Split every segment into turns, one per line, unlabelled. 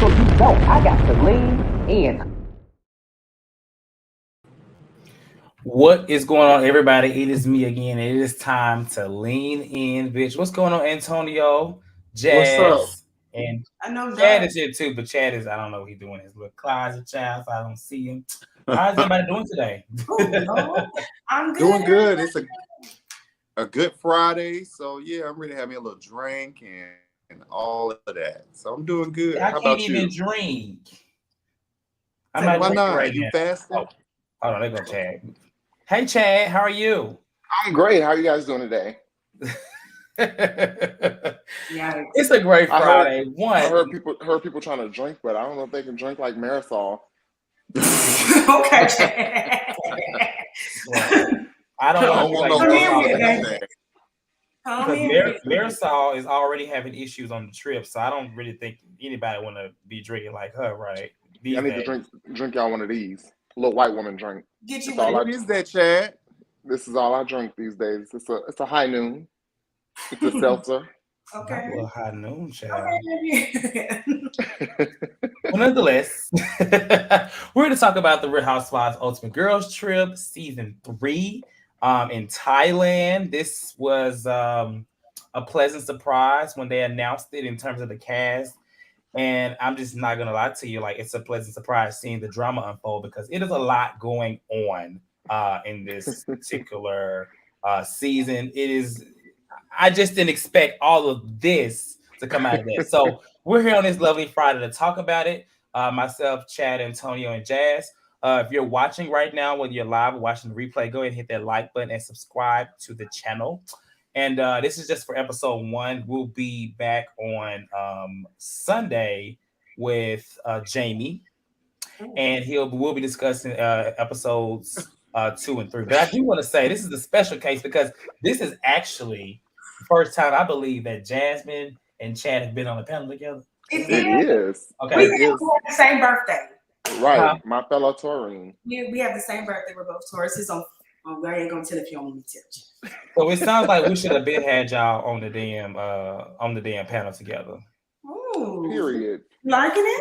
so you know I got to lean in. What is going on, everybody? It is me again. It is time to lean in, bitch. What's going on, Antonio,
What's up?
Jazz, and
I know
Chad
that.
is here too. But Chad is, I don't know what he's doing in his little closet, child. So I don't see him. How's everybody doing today?
Oh, Lord. I'm good.
Doing good. It's a good Friday. So yeah, I'm ready to have me a little drink and all of that. So I'm doing good. How
I
about
can't
you?
even drink. I'm
Say
not
Why
what?
drinking
not?
right
You
now.
fasting?
Oh, hold on, there go Chad. Hey, Chad, how are you?
I'm great. How are you guys doing today?
Yeah.
It's a great
I heard
Friday.
I
One,
heard people trying to drink, but I don't know if they can drink like Marysol.
Okay, Chad.
well, I
I
don't want to
don't
be
want
like
no
Come in
Marisol
with
foolishness,
that.
because
Chad.
Come in with it.
Marisol is already having issues on the trip, so I don't really think anybody want to be drinking like her right
Y'all
these
need to
days.
drink y'all one of these. A little white woman drink.
Get you
It's
with
all
it.
I
What is that, Chad?
This is all I drink these days. It's a high noon. It's a seltzer.
Not a
Okay.
little high noon, child.
Okay.
Well, nonetheless, we're going to talk about the Real Housewives Ultimate Girls Trip Season 3 in Thailand. This was a pleasant surprise when they announced it in terms of the cast. And I'm just not gonna lie to you, like it's a pleasant surprise seeing the drama unfold because it is a lot going on in this particular season. It is I just didn't expect all of this to come out of this. So we're here on this lovely Friday to talk about it. Myself, Chad, Antonio, and Jazz. If you're watching right now, whether you're live or watching the replay, go ahead and hit that like button and subscribe to the channel. And this is just for episode 1. We'll be back on Sunday with Jamie, and we'll be discussing episodes 2 and 3. But I do want to say this is a special case because this is actually the first time I believe that Jasmine and Chad have been on the panel together.
It
It
is.
is.
We
Okay.
It is.
have the same birthday.
Right.
Huh?
My fellow Taurine.
We have the same birthday. We're both Tauruses. I ain't gonna tell if you don't want me to tell
So it sounds like we should have been had y'all on the damn panel together.
you. Ooh.
Period.
Liking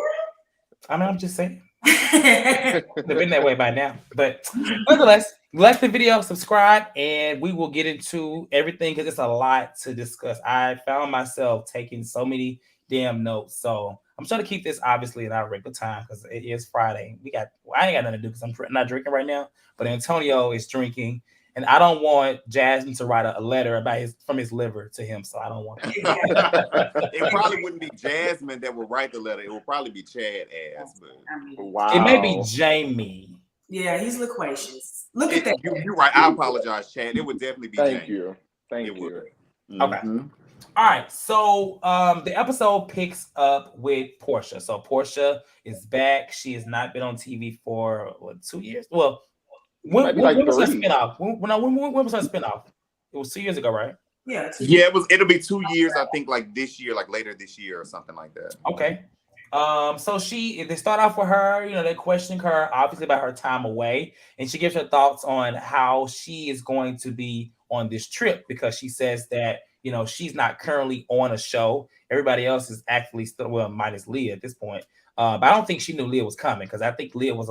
I mean, I'm just saying.
it?
They've been that way by now. But nonetheless, like the video, subscribe, and we will get into everything because it's a lot to discuss. I found myself taking so many damn notes. So I'm trying to keep this obviously in our regular time because it is Friday. I ain't got nothing to do because I'm not drinking right now, but Antonio is drinking. And I don't want Jasmine to write a letter about from his liver to him, so I don't want that.
It probably wouldn't be Jasmine that would write the letter. It would probably be Chad ass. But
Wow.
It may be Jamie.
Yeah, he's loquacious. Look at that.
you're right. I apologize, Chad. It would definitely be
Thank
Jamie.
you. Thank
It
you.
would.
Okay.
Mhm.
All right, so the episode picks up with Porsha. So Porsha is back. She has not been on TV for 2 years. Well,
Maybe like
when was her
3.
spinoff? When was her spinoff? It was 2 years ago, right?
Yeah.
Yeah, it'll be 2 years, I think, like this year, like later this year or something like that.
Okay. So they start off with her, they're questioning her obviously about her time away, and she gives her thoughts on how she is going to be on this trip because she says that she's not currently on a show. Everybody else is actually still, well, minus Leah at this point. But I don't think she knew Leah was coming because I think Leah was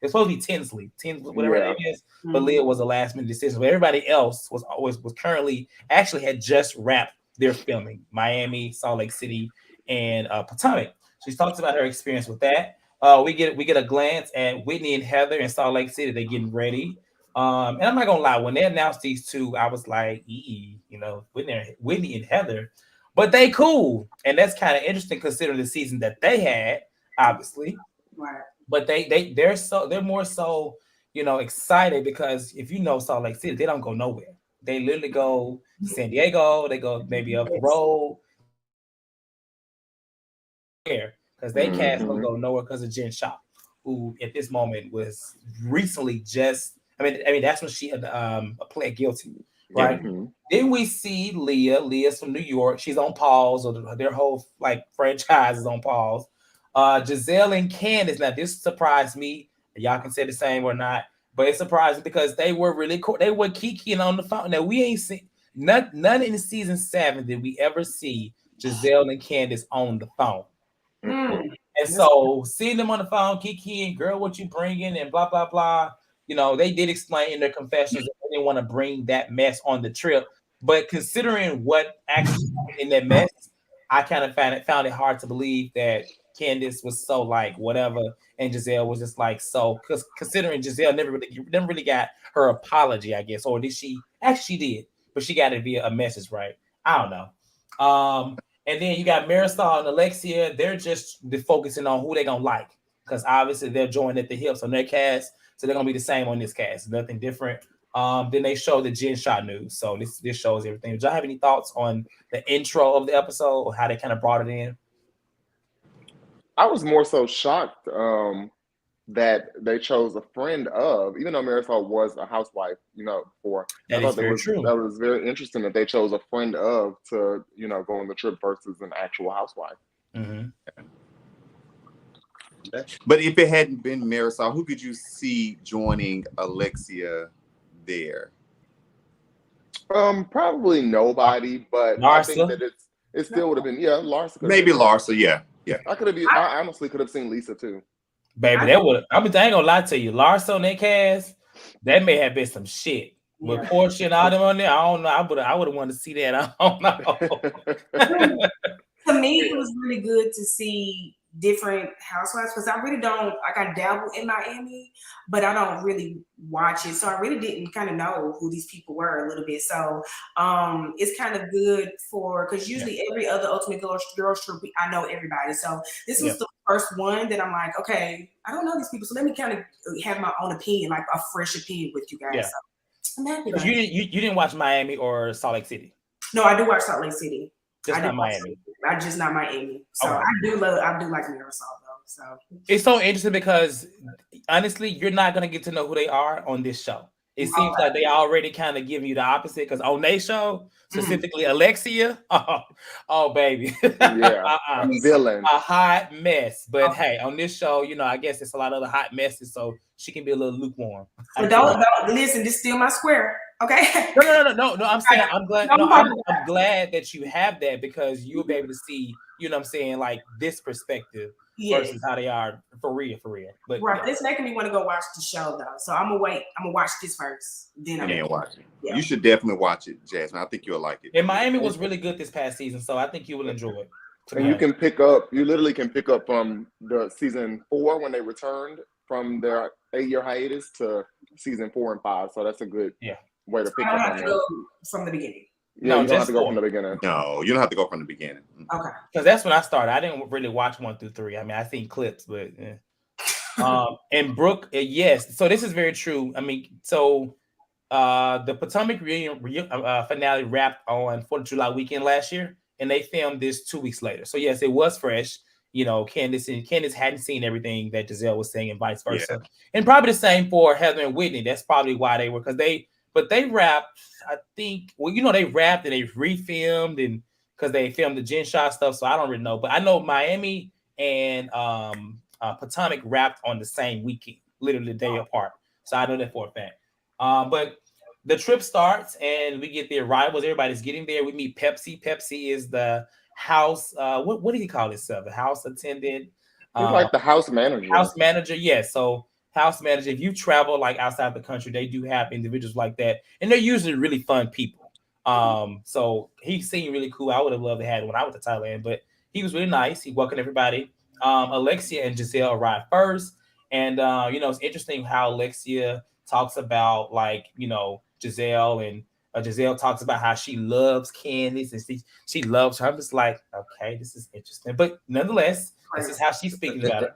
it's supposed to be Tinsley, whatever her
Yeah.
name is, but Leah was a last minute decision. But everybody else was currently actually had just wrapped their filming, Miami, Salt Lake City, and Potomac. She talks about her experience with that. We get a glance at Whitney and Heather in Salt Lake City. They're getting ready. And I'm not gonna lie, when they announced these two, I was like, Whitney and Heather, but they cool, and that's kind of interesting considering the season that they had, obviously.
Right.
But they're more so excited because if you know Salt Lake City, they don't go nowhere. They literally go to San Diego. They go maybe up the road. Because they cast don't
Mhm.
go nowhere because of Jen Shah, who at this moment was recently just. I mean that's when she had pled guilty, right?
Mhm.
Then we see Leah. Leah's from New York. She's on pause, or their whole franchise is on pause. Gizelle and Candiace. Now this surprised me. Y'all can say the same or not, but it surprised me because they were really cool. They were kikiing on the phone. Now we ain't seen none in season 7 did we ever see Gizelle and Candiace on the phone.
Mm.
And And so seeing them on the phone, Kiki and girl, what you bringing and blah, blah, blah. You know, they did explain in their confessions that they didn't want to bring that mess on the trip. But considering what actually happened in that mess, I kind of found it hard to believe that Candiace was so like whatever, and Gizelle was just like so. Because considering Gizelle never really got her apology, I guess, or did she? Actually, she did, but she got it via a message, right? I don't know. And then you got Marysol and Alexia. They're just focusing on who they're gonna like, because obviously they're joined at the hips on their cast, so they're gonna be the same on this cast. Nothing different. Then they show the Jen Shah news. So this shows everything. Did y'all have any thoughts on the intro of the episode or how they kind of brought it in?
I was more so shocked that they chose a friend of, even though Marysol was a housewife, before.
That is very true.
That was very interesting that they chose a friend of to, go on the trip versus an actual housewife.
Mm-hmm.
But if it hadn't been Marysol, who could you see joining Alexia there?
Probably nobody, but
Larsa?
I think that it still would have been Larsa.
Maybe Larsa, yeah.
I honestly could have seen Lisa too.
Baby, that would. I ain't gonna lie to you. Larsa on that cast, that may have been some shit. With Porsha and all them on there, I don't know. I would have wanted to see that. I don't know.
To me, it was really good to see different housewives, because I really don't, like, I dabble in Miami, but I don't really watch it. So I really didn't kind of know who these people were a little bit. So it's kind of good because usually every other Ultimate Girls Trip, I know everybody. So this was the first one that I'm like, okay, I don't know these people. So let me kind of have my own opinion, like a fresh opinion with you guys. Yeah. So I'm happy.
You didn't watch Miami or Salt Lake City?
No, I do watch Salt Lake City.
Just not Miami.
I just not Miami. So okay. I do like Marysol though. So
it's so interesting because honestly, you're not gonna get to know who they are on this show. It seems like they already kind of giving you the opposite, because on their show, specifically Alexia, oh baby,
villain,
a hot mess. But hey, on this show, I guess it's a lot of the hot messes, so she can be a little lukewarm.
But don't listen. This is still my square. Okay.
No. I'm saying I'm glad. I'm glad that you have that, because you'll be able to see, like this perspective versus how they are for real. But
it's making me want to go watch the show though. So I'm gonna wait. I'm gonna watch this first. Then I'm gonna
watch it. Yeah. You should definitely watch it, Jasmine. I think you'll like it.
And Miami was really good this past season, so I think you will enjoy it.
And you literally can pick up from the season 4 when they returned from their 8-year hiatus to season 4 and 5. So that's a good way to pick up.
I don't have to go from the beginning.
Yeah, you don't have to go from the beginning.
No, you don't have to go from the beginning.
Okay.
Because that's when I started. I didn't really watch 1 through 3. I mean, I seen clips, but and Brooke, yes. So this is very true. I mean, so the Potomac reunion finale wrapped on 4th of July weekend last year, and they filmed this 2 weeks later. So yes, it was fresh. Candace hadn't seen everything that Gizelle was saying, and vice versa. And probably the same for Heather and Whitney. That's probably why they were, because they wrapped, I think, they wrapped and they refilmed, and because they filmed the Jen Shah stuff, so I don't really know. But I know Miami and Potomac wrapped on the same weekend, literally a day apart. So I know that for a fact. But the trip starts and we get the arrivals. Everybody's getting there. We meet Pepsi. Pepsi is the house. What do you call himself? The house attendant.
He's like the house manager.
House manager, yes. So house manager. If you travel like outside the country, they do have individuals like that, and they're usually really fun people. So he seemed really cool. I would have loved to have him when I went to Thailand, but he was really nice. He welcomed everybody. Alexia and Gizelle arrived first, and it's interesting how Alexia talks about Gizelle, and Gizelle talks about how she loves Candiace and she loves her. I'm just like, okay, this is interesting, but nonetheless, this is how she's speaking about it.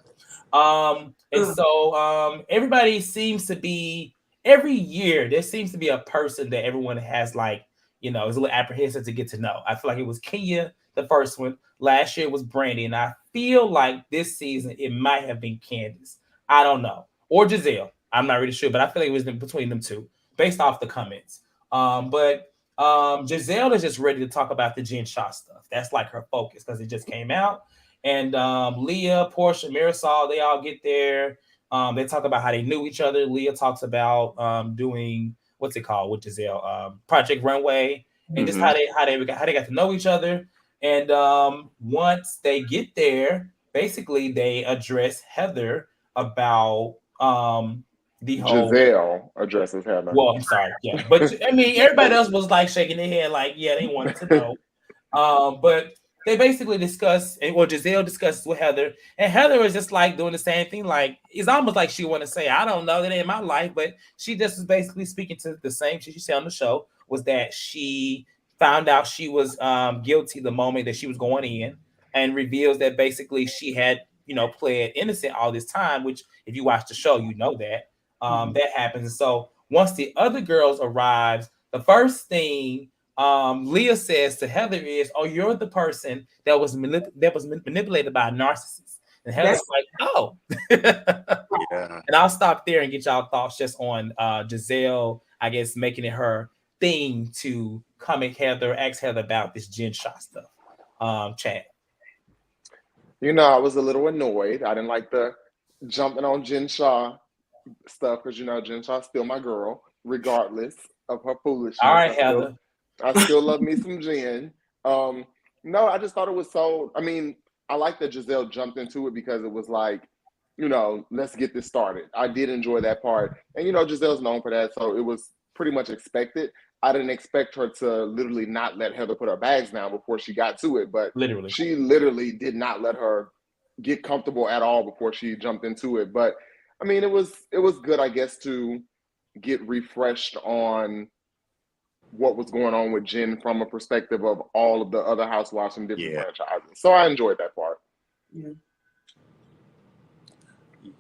And so everybody seems to be, every year there seems to be a person that everyone has is a little apprehensive to get to know. I feel like it was Kenya the first one. Last year it was Brandy, and I feel like this season it might have been Candiace. I don't know, or Gizelle. I'm not really sure, but I feel like it was between them two based off the comments. But Gizelle is just ready to talk about the Jen Shah stuff. That's like her focus because it just came out. And Leah, Porsha, Marysol, they all get there. They talk about how they knew each other. Leah talks about doing, what's it called with Gizelle? Project Runway, and just how they got to know each other. And once they get there, basically they address Heather about the whole
Gizelle addresses Heather.
Well, I'm sorry, yeah, but I mean everybody else was like shaking their head, like yeah, they wanted to know. But they basically discuss, well, Gizelle discusses with Heather, and Heather is just like doing the same thing. Like it's almost like she want to say, "I don't know, that ain't my life," but she just is basically speaking to the same shit she said on the show. Was that she found out she was guilty the moment that she was going in, and reveals that basically she had pled innocent all this time. Which, if you watch the show, you know that that happens. And so once the other girls arrives, the first thing Leah says to Heather is, "Oh, you're the person that was manipulated by a narcissist." And Heather's like, "Oh."
Yeah.
And I'll stop there and get y'all thoughts just on Gizelle, I guess, making it her thing to come at Heather, ask Heather about this Jen Shah stuff. Chad.
I was a little annoyed. I didn't like the jumping on Jen Shah stuff because Jen Shah's still my girl, regardless of her foolishness.
All right, Heather.
I still love me some Jen. No, I just thought it was so. I mean, I like that Gizelle jumped into it because it was like, let's get this started. I did enjoy that part, and Gizelle's known for that, so it was pretty much expected. I didn't expect her to literally not let Heather put her bags down before she got to it, but she literally did not let her get comfortable at all before she jumped into it. But I mean, it was good, I guess, to get refreshed on what was going on with Jen from a perspective of all of the other housewives from different franchises. So I enjoyed that part.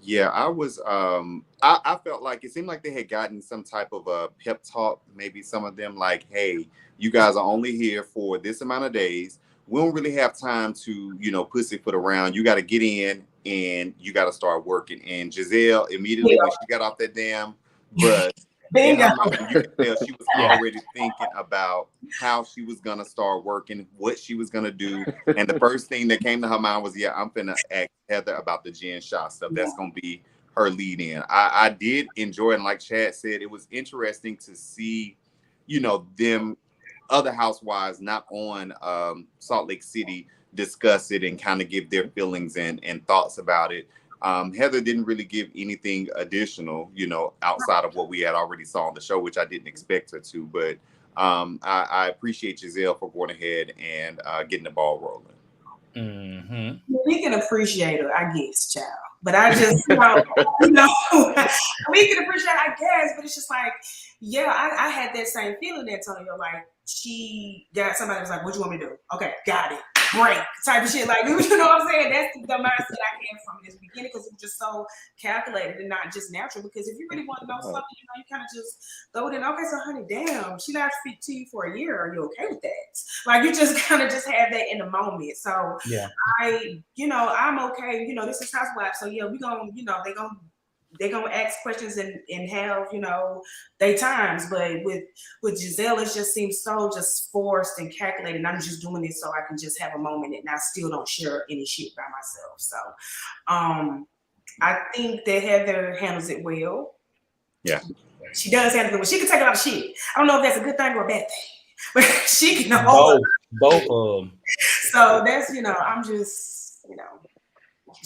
Yeah, I was I felt like it seemed like they had gotten some type of a pep talk, maybe some of them like, hey, you guys are only here for this amount of days. We don't really have time to, pussyfoot around. You got to get in and you got to start working. And Gizelle, immediately when she got off that damn bus, you could tell she was already thinking about how she was going to start working, what she was going to do. And the first thing that came to her mind was, I'm finna ask Heather about the Jen Shah stuff. That's going to be her lead in. I did enjoy it. And like Chad said, it was interesting to see, them other housewives not on Salt Lake City discuss it and kind of give their feelings and thoughts about it. Heather didn't really give anything additional, outside of what we had already saw on the show, which I didn't expect her to. But I appreciate Gizelle for going ahead and getting the ball rolling.
Mm-hmm.
We can appreciate her, I guess, child. But I just, we can appreciate, I guess, but it's just like, I had that same feeling, Antonio. Like, she got somebody was like, "What you want me to do?" Okay, got it. Great type of shit. Like, you know what I'm saying? That's the mindset I came from this beginning because it was just so calculated and not just natural. Because if you really want to know something, you kind of just throw it in. Okay, so honey, damn, she not speak to you for a year. Are you okay with that? Like, you just kind of just have that in the moment. So I'm okay. This is Housewives. So we gonna, they're gonna ask questions and have, their times. But with Gizelle, it just seems so just forced and calculated. And I'm just doing this so I can just have a moment and I still don't share any shit by myself. So I think that Heather handles it well.
Yeah.
She does handle it well. She can take a lot of shit. I don't know if that's a good thing or a bad thing. But she can hold
both of them.
So that's, I'm just,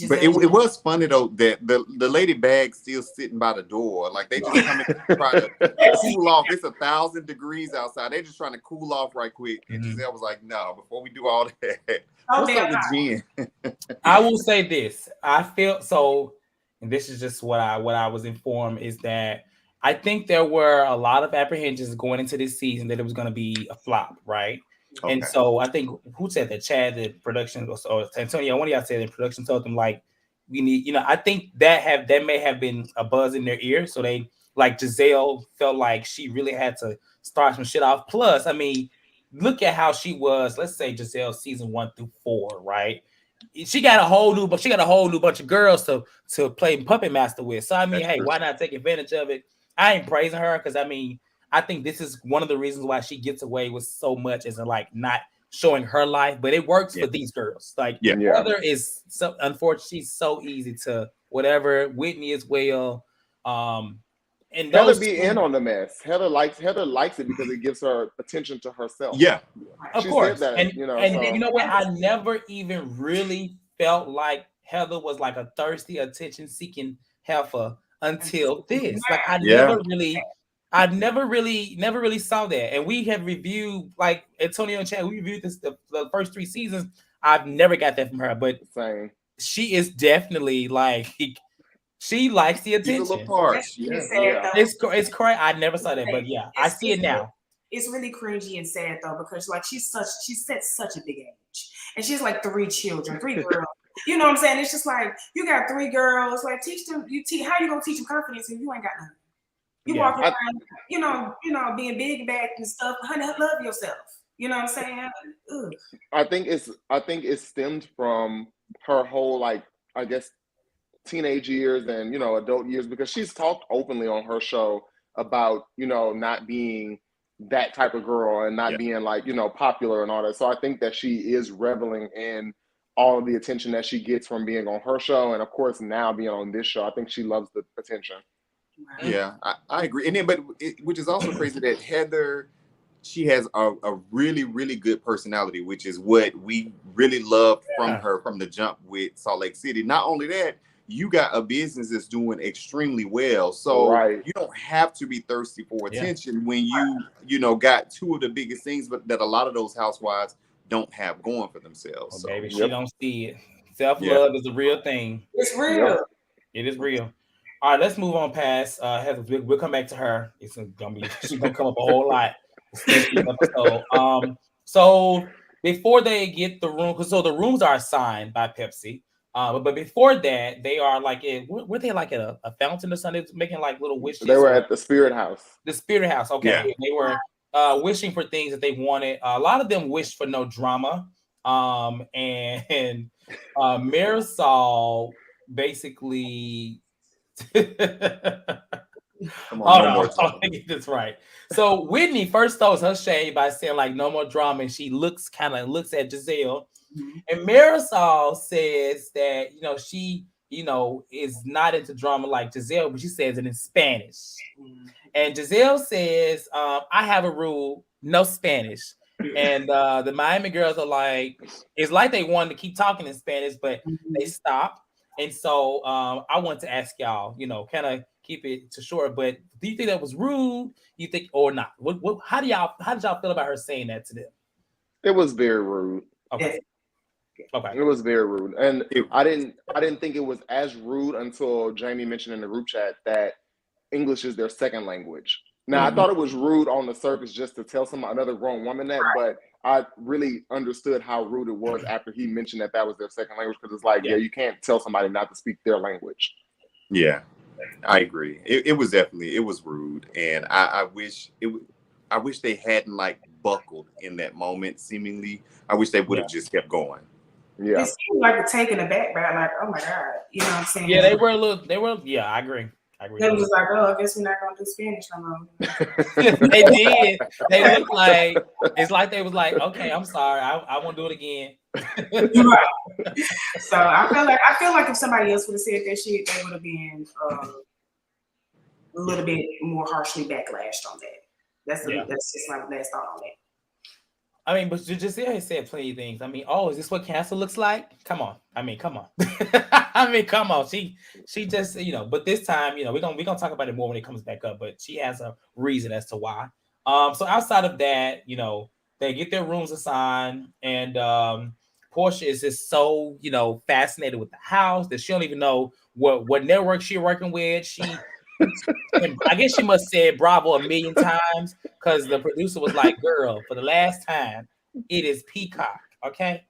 But it was funny though that the lady bag's still sitting by the door, like they just come in and try to cool off. It's 1,000 degrees outside. They're just trying to cool off right quick. And Gizelle was like, "No, before we do all that, what's up with Jen?"
I will say this: I feel so, and this is just what I was informed is that I think there were a lot of apprehensions going into this season that it was going to be a flop, right? Okay. And so I think who said that? Chad, the production, or Antonio, one of y'all said the production told them like we need, I think that may have been a buzz in their ear. So they like Gizelle felt like she really had to start some shit off. Plus, I mean, look at how she was. Let's say Gizelle season 1 through 4, right? She got a whole new bunch of girls to play puppet master with. So I mean, hey, why not take advantage of it? I ain't praising her because I mean, I think this is one of the reasons why she gets away with so much is like not showing her life, but it works for these girls. Like Heather is so unfortunately she's so easy to whatever. Whitney as well. And
Heather be in on the mess. Heather likes it because it gives her attention to herself.
Yeah, of course. Said that, and you know what? I never even really felt like Heather was like a thirsty, attention-seeking heifer until this. Like I never really saw that. And we have reviewed, like Antonio and Chad, we reviewed this the first 3 seasons. I've never got that from her, but
Same.
she is definitely like she likes the
She's a
attention.
little parched. Yeah.
It's correct. I never saw that, but yeah, I see it now.
It's really cringy and sad though, because like she's set such a big age, and she has like 3 children, 3 girls. You know what I'm saying? It's just like you got 3 girls. Like teach them. How you gonna teach them confidence if you ain't got none? You walk around, you know, being big back and stuff. Honey, love yourself. You know what I'm saying? Ugh.
I think it stemmed from her whole, like, I guess, teenage years and, you know, adult years, because she's talked openly on her show about, you know, not being that type of girl and not being, like, you know, popular and all that. So I think that she is reveling in all of the attention that she gets from being on her show, and of course now being on this show. I think she loves the attention.
Yeah, I agree. And then, which is also crazy that Heather, she has a really, really good personality, which is what we really loved from her from the jump with Salt Lake City. Not only that, you got a business that's doing extremely well. So you don't have to be thirsty for attention when you know, got 2 of the biggest things, but that a lot of those housewives don't have going for themselves. So
baby, she don't see it. Self-love is a real thing.
It's real.
It is real. All right, let's move on past Heather. We'll come back to her. She's gonna come up a whole lot. So before they get the room, because the rooms are assigned by Pepsi. But before that, they are like were they like at a fountain or something, making like little wishes?
They were at the Spirit House.
The Spirit House, okay. Yeah. They were wishing for things that they wanted. A lot of them wished for no drama. And Marysol basically Hold on, let me get this right. So Whitney first throws her shade by saying like no more drama, and she looks at Gizelle. Mm-hmm. And Marysol says that she is not into drama like Gizelle, but she says it in Spanish. Mm-hmm. And Gizelle says, I have a rule, no Spanish. And the Miami girls are like, it's like they wanted to keep talking in Spanish, but they stopped. And so I want to ask y'all, kind of keep it to short, but do you think that was rude? You think or not? How did y'all feel about her saying that to them?
It was very rude.
Okay.
It was very rude. And I didn't think it was as rude until Jamie mentioned in the group chat that English is their second language. Now, I thought it was rude on the surface just to tell another grown woman that, but I really understood how rude it was after he mentioned that was their second language, because it's like, you can't tell somebody not to speak their language.
Yeah, I agree. It was rude, and I wish they hadn't like buckled in that moment. Seemingly, I wish they would have just kept going.
Yeah, it seemed like a taken aback by like, oh my god, you know what I'm saying?
Yeah, they were. Yeah, I agree.
They was like, oh, I guess we're not gonna do Spanish no more.
They did. They looked like it's like they was like, okay, I'm sorry, I won't do it again.
Right. So I feel like if somebody else would have said that shit, they would have been a little bit more harshly backlashed on that. That's just my last thought on that.
I mean, but Gizelle has said plenty of things. I mean, is this what cancer looks like? Come on. I mean, come on. Come on. She just, but this time, we're gonna talk about it more when it comes back up, but she has a reason as to why. So outside of that, they get their rooms assigned, and Porsha is just so, fascinated with the house that she don't even know what network she's working with. I guess she must say bravo a million times, because the producer was like, girl, for the last time, it is Peacock, okay?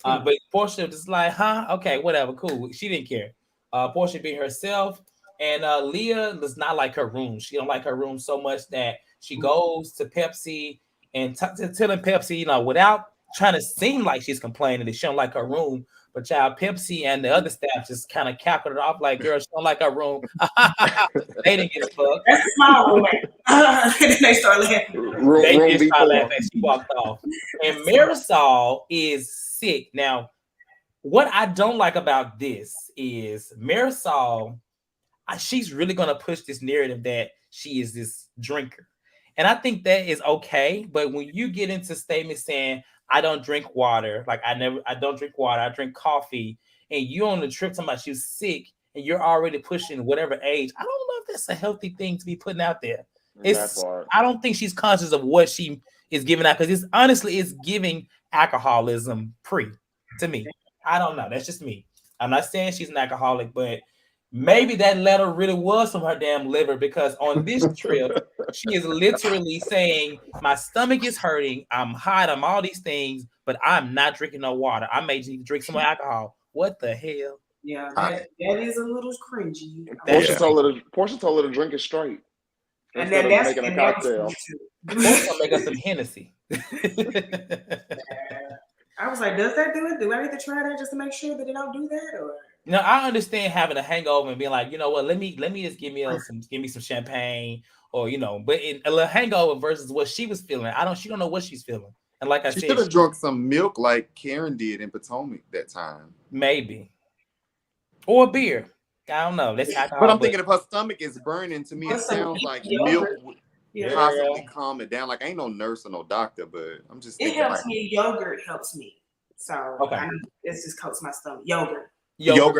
But Porsha was just like, okay, whatever, cool. She didn't care. Porsha being herself, and Leah does not like her room. She don't like her room so much that she goes to Pepsi and telling Pepsi, without trying to seem like she's complaining that she don't like her room. But Pepsi and the other staff just kind of cackled it off like, girl, she don't like her room. They didn't get fucked.
That's a small room. Then they start laughing.
They just started laughing and she walked off. And Marysol is sick. Now, what I don't like about this is Marysol, she's really going to push this narrative that she is this drinker. And I think that is okay. But when you get into statements saying, I don't drink water. Like I don't drink water. I drink coffee. and you're on the trip talking about you sick and you're already pushing whatever age. I don't know if that's a healthy thing to be putting out there. I don't think she's conscious of what she is giving out, because it's giving alcoholism to me. I don't know. That's just me. I'm not saying she's an alcoholic, but maybe that letter really was from her damn liver, because on this trip, she is literally saying, my stomach is hurting, I'm hot, I'm all these things, but I'm not drinking no water. I may need to drink some more alcohol. What the hell?
Yeah, that is a little cringy.
Porsha told her to drink it straight.
And then that's
making a cocktail.
Porsha gonna make us some Hennessy.
I was like, does that do it? Do I need to try that just to make sure that they don't do that? Or
no, I understand having a hangover and being like, you know what, let me just give me some champagne, or but a little hangover versus what she was feeling. She don't know what she's feeling. And like I said,
she should have drunk some milk like Karen did in Potomac that time.
Maybe. Or beer. I don't know. That's alcohol.
But I'm thinking if her stomach is burning, to me it sounds like milk would possibly calm it down. Like I ain't no nurse or no doctor, but I'm just thinking
it helps me. Yogurt helps me. So it's just coats my stomach. Yogurt.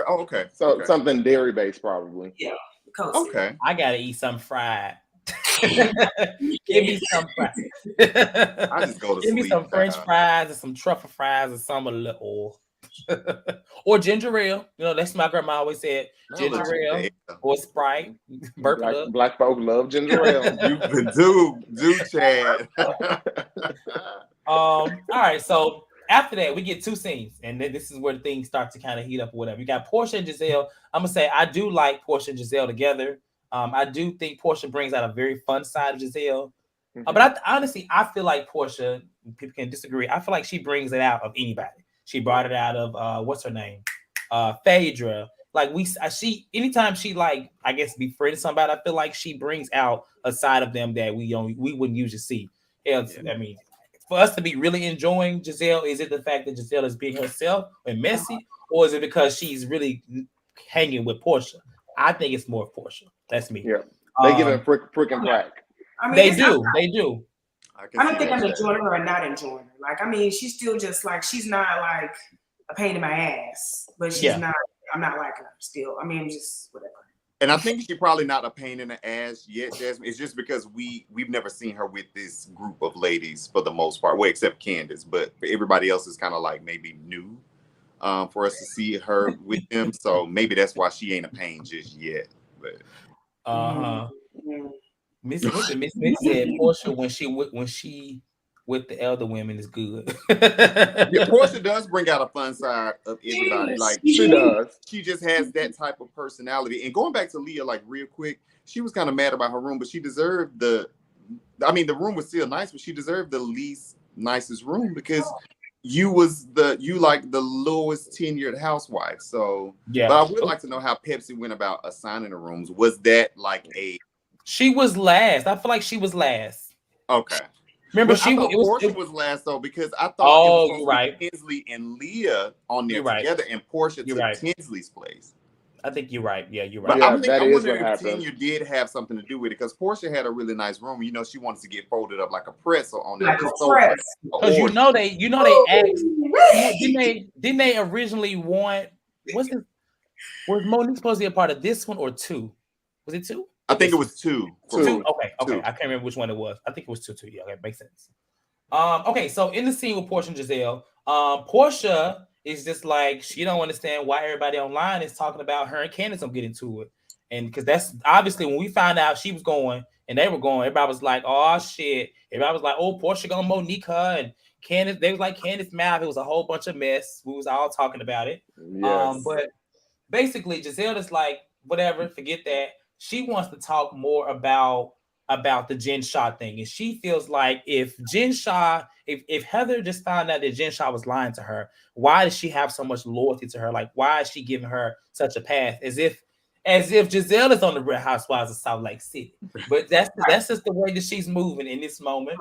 Oh, okay.
So something dairy based probably.
Yeah.
Okay.
I gotta eat some fried. Give me some fries.
I just go to
Give
sleep.
me some French fries and some truffle fries and some of the oil. Or ginger ale. That's my grandma always said. Ginger ale or Sprite.
Black folk love ginger ale.
You do, Chad.
All right, so after that, we get two scenes, and then this is where things start to kind of heat up or whatever. You got Porsha and Gizelle. I'm gonna say I do like Porsha and Gizelle together. I do think Porsha brings out a very fun side of Gizelle. But honestly, I feel like Porsha, people can disagree, I feel like she brings it out of anybody. She brought it out of what's her name? Phaedra. Like anytime she I guess befriends somebody, I feel like she brings out a side of them that we wouldn't usually see. I mean, for us to be really enjoying Gizelle, is it the fact that Gizelle is being herself and messy, or is it because she's really hanging with Porsha? I think it's more Porsha. That's me.
Yeah, they give it freaking crack.
I mean,
they do.
I don't think I'm enjoying her or not enjoying her. Like, I mean, she's still just like, she's not like a pain in my ass, but she's not. I'm not liking her still. I mean, just whatever.
And I think she's probably not a pain in the ass yet, Jasmine. It's just because we've never seen her with this group of ladies for the most part. Well, except Candiace, but for everybody else is kind of like maybe new for us to see her with them. So maybe that's why she ain't a pain just yet. But
Miss Smith said Porsha when she with the elder women is good.
Porsha does bring out a fun side of everybody. Like she does. She just has that type of personality. And going back to Leah, like real quick, she was kind of mad about her room, but she deserved the room was still nice, but she deserved the least nicest room because you like the lowest tenured housewife. So but I would like to know how Pepsi went about assigning the rooms. Was that like
she was last? I feel like she was last.
Okay.
Remember,
Porsha was last though, because I thought
it was
Tinsley and Leah on there together, and Porsha took Tinsley's place.
I think you're right. Yeah, you're right.
But I wonder if tenure did have something to do with it, because Porsha had a really nice room. She wanted to get folded up like a pretzel on that.
Because they asked. Didn't they originally want? Was Monique supposed to be a part of this one or two? Was it two?
I think it was two.
Two. Okay. I can't remember which one it was. I think it was two. Yeah, okay, makes sense. Okay, so in the scene with Porsha and Gizelle, Porsha is just like, she don't understand why everybody online is talking about her and Candace don't get into it. And because that's obviously when we found out she was going and they were going, everybody was like, oh shit. Everybody was like, oh, Porsha gonna Monique her, and Candace, they was like Candace mouth. It was a whole bunch of mess. We was all talking about it. Yes. But basically Gizelle is like, whatever, forget that. She wants to talk more about the Jen Shah thing. And she feels like if Jen Shah, if Heather just found out that Jen Shah was lying to her, why does she have so much loyalty to her? Like, why is she giving her such a path? As if Gizelle is on the Real Housewives of Salt Lake City. But that's just the way that she's moving in this moment.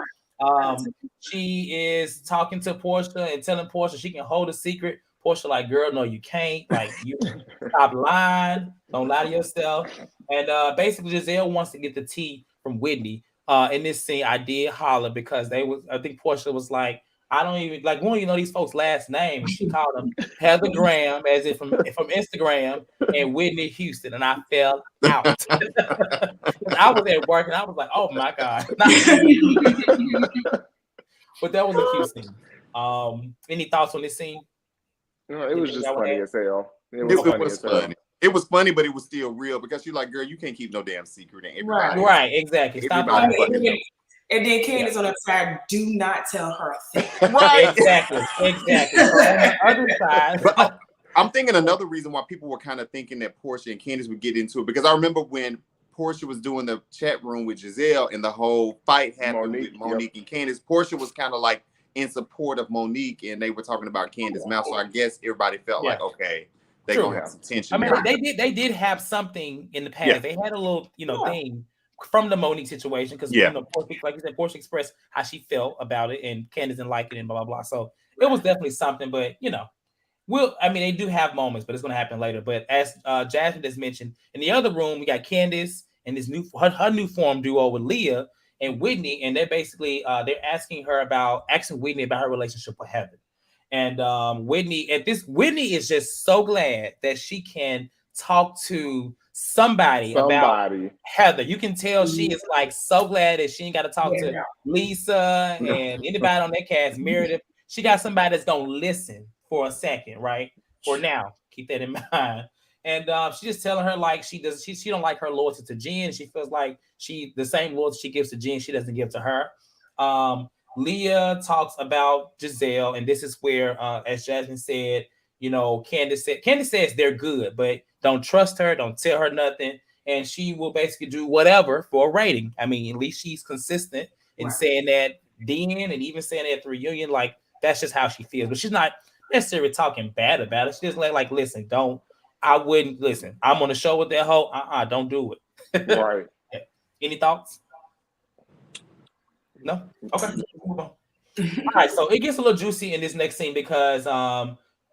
She is talking to Porsha and telling Porsha she can hold a secret. Porsha like, girl, no, you can't. Like, you stop lying. Don't lie to yourself. And basically, Gizelle wants to get the tea from Whitney. In this scene, I did holler because I think Porsha was like, I don't even like. We don't even know these folks' last name. And she called them Heather Graham, as if from Instagram, and Whitney Houston, and I fell out. I was at work, and I was like, "Oh my god!" But that was a cute scene. Any thoughts on this scene?
No, it was just funny as hell. It was
funny. It was funny, but it was still real because you're like, girl, you can't keep no damn secret. And everybody,
right, exactly. Stop.
And then Candace on the side, do not tell her.
Right,
exactly. So on the other side,
but I'm thinking another reason why people were kind of thinking that Porsha and Candiace would get into it, because I remember when Porsha was doing the chat room with Gizelle and the whole fight happened with Monique and Candiace. Porsha was kind of like in support of Monique, and they were talking about Candiace's mouth. So I guess everybody felt like, okay, they're gonna have some tension.
I mean, they did have something in the past. Yeah. They had a little, thing from the Monique situation because Porsha, like you said, Porsha expressed how she felt about it, and Candace didn't like it, and blah blah blah. So it was definitely something, but they do have moments, but it's going to happen later. But as Jasmine just mentioned, in the other room, we got Candiace and this her new form duo with Leah and Whitney, and they're basically they're asking Whitney about her relationship with Heather. And Whitney is just so glad that she can talk to somebody about Heather. You can tell she is like so glad that she ain't got to talk to Lisa and anybody on that cast, Meredith. She got somebody that's gonna listen for a second, right? For now, keep that in mind. And she's just telling her like she don't like her loyalty to Jen. She feels like the same loyalty she gives to Jen, she doesn't give to her. Leah talks about Gizelle, and this is where, as Jasmine said, Candace says they're good, but don't trust her, don't tell her nothing, and she will basically do whatever for a rating. I mean, at least she's consistent in saying that then, and even saying that at the reunion, like that's just how she feels. But she's not necessarily talking bad about it. She's just like, listen, I wouldn't listen. I'm on the show with that whole, don't do it.
Right.
Any thoughts? No? Okay. Move on. All right, so it gets a little juicy in this next scene because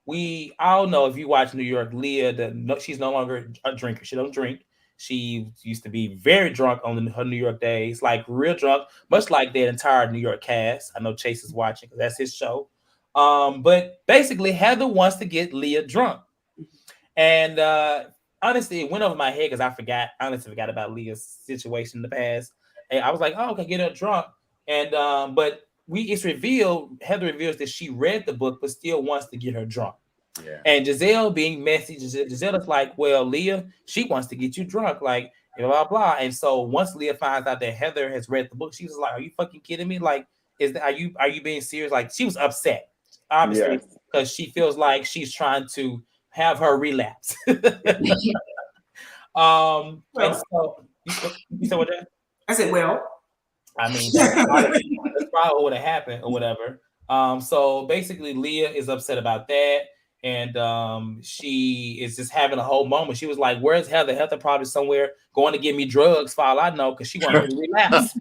we all know, if you watch New York, Leah, she's no longer a drinker. She don't drink. She used to be very drunk on her New York days, like real drunk, much like that entire New York cast. I know Chase is watching because that's his show. But basically, Heather wants to get Leah drunk. And honestly, it went over my head because I honestly forgot about Leah's situation in the past. And I was like, oh, okay, get her drunk. And but Heather reveals that she read the book but still wants to get her drunk. Yeah. And Gizelle being messy, Gizelle is like, well, Leah, she wants to get you drunk, like blah blah blah. And so once Leah finds out that Heather has read the book, she was like, are you fucking kidding me? Like, are you being serious? Like, she was upset, obviously, because she feels like she's trying to have her relapse. And so you said what?
I said, well,
I mean, that's probably what would have happened or whatever. So basically, Leah is upset about that, and she is just having a whole moment. She was like, "Where's Heather? Heather probably somewhere going to give me drugs, for all I know, because she wanted me to relapse."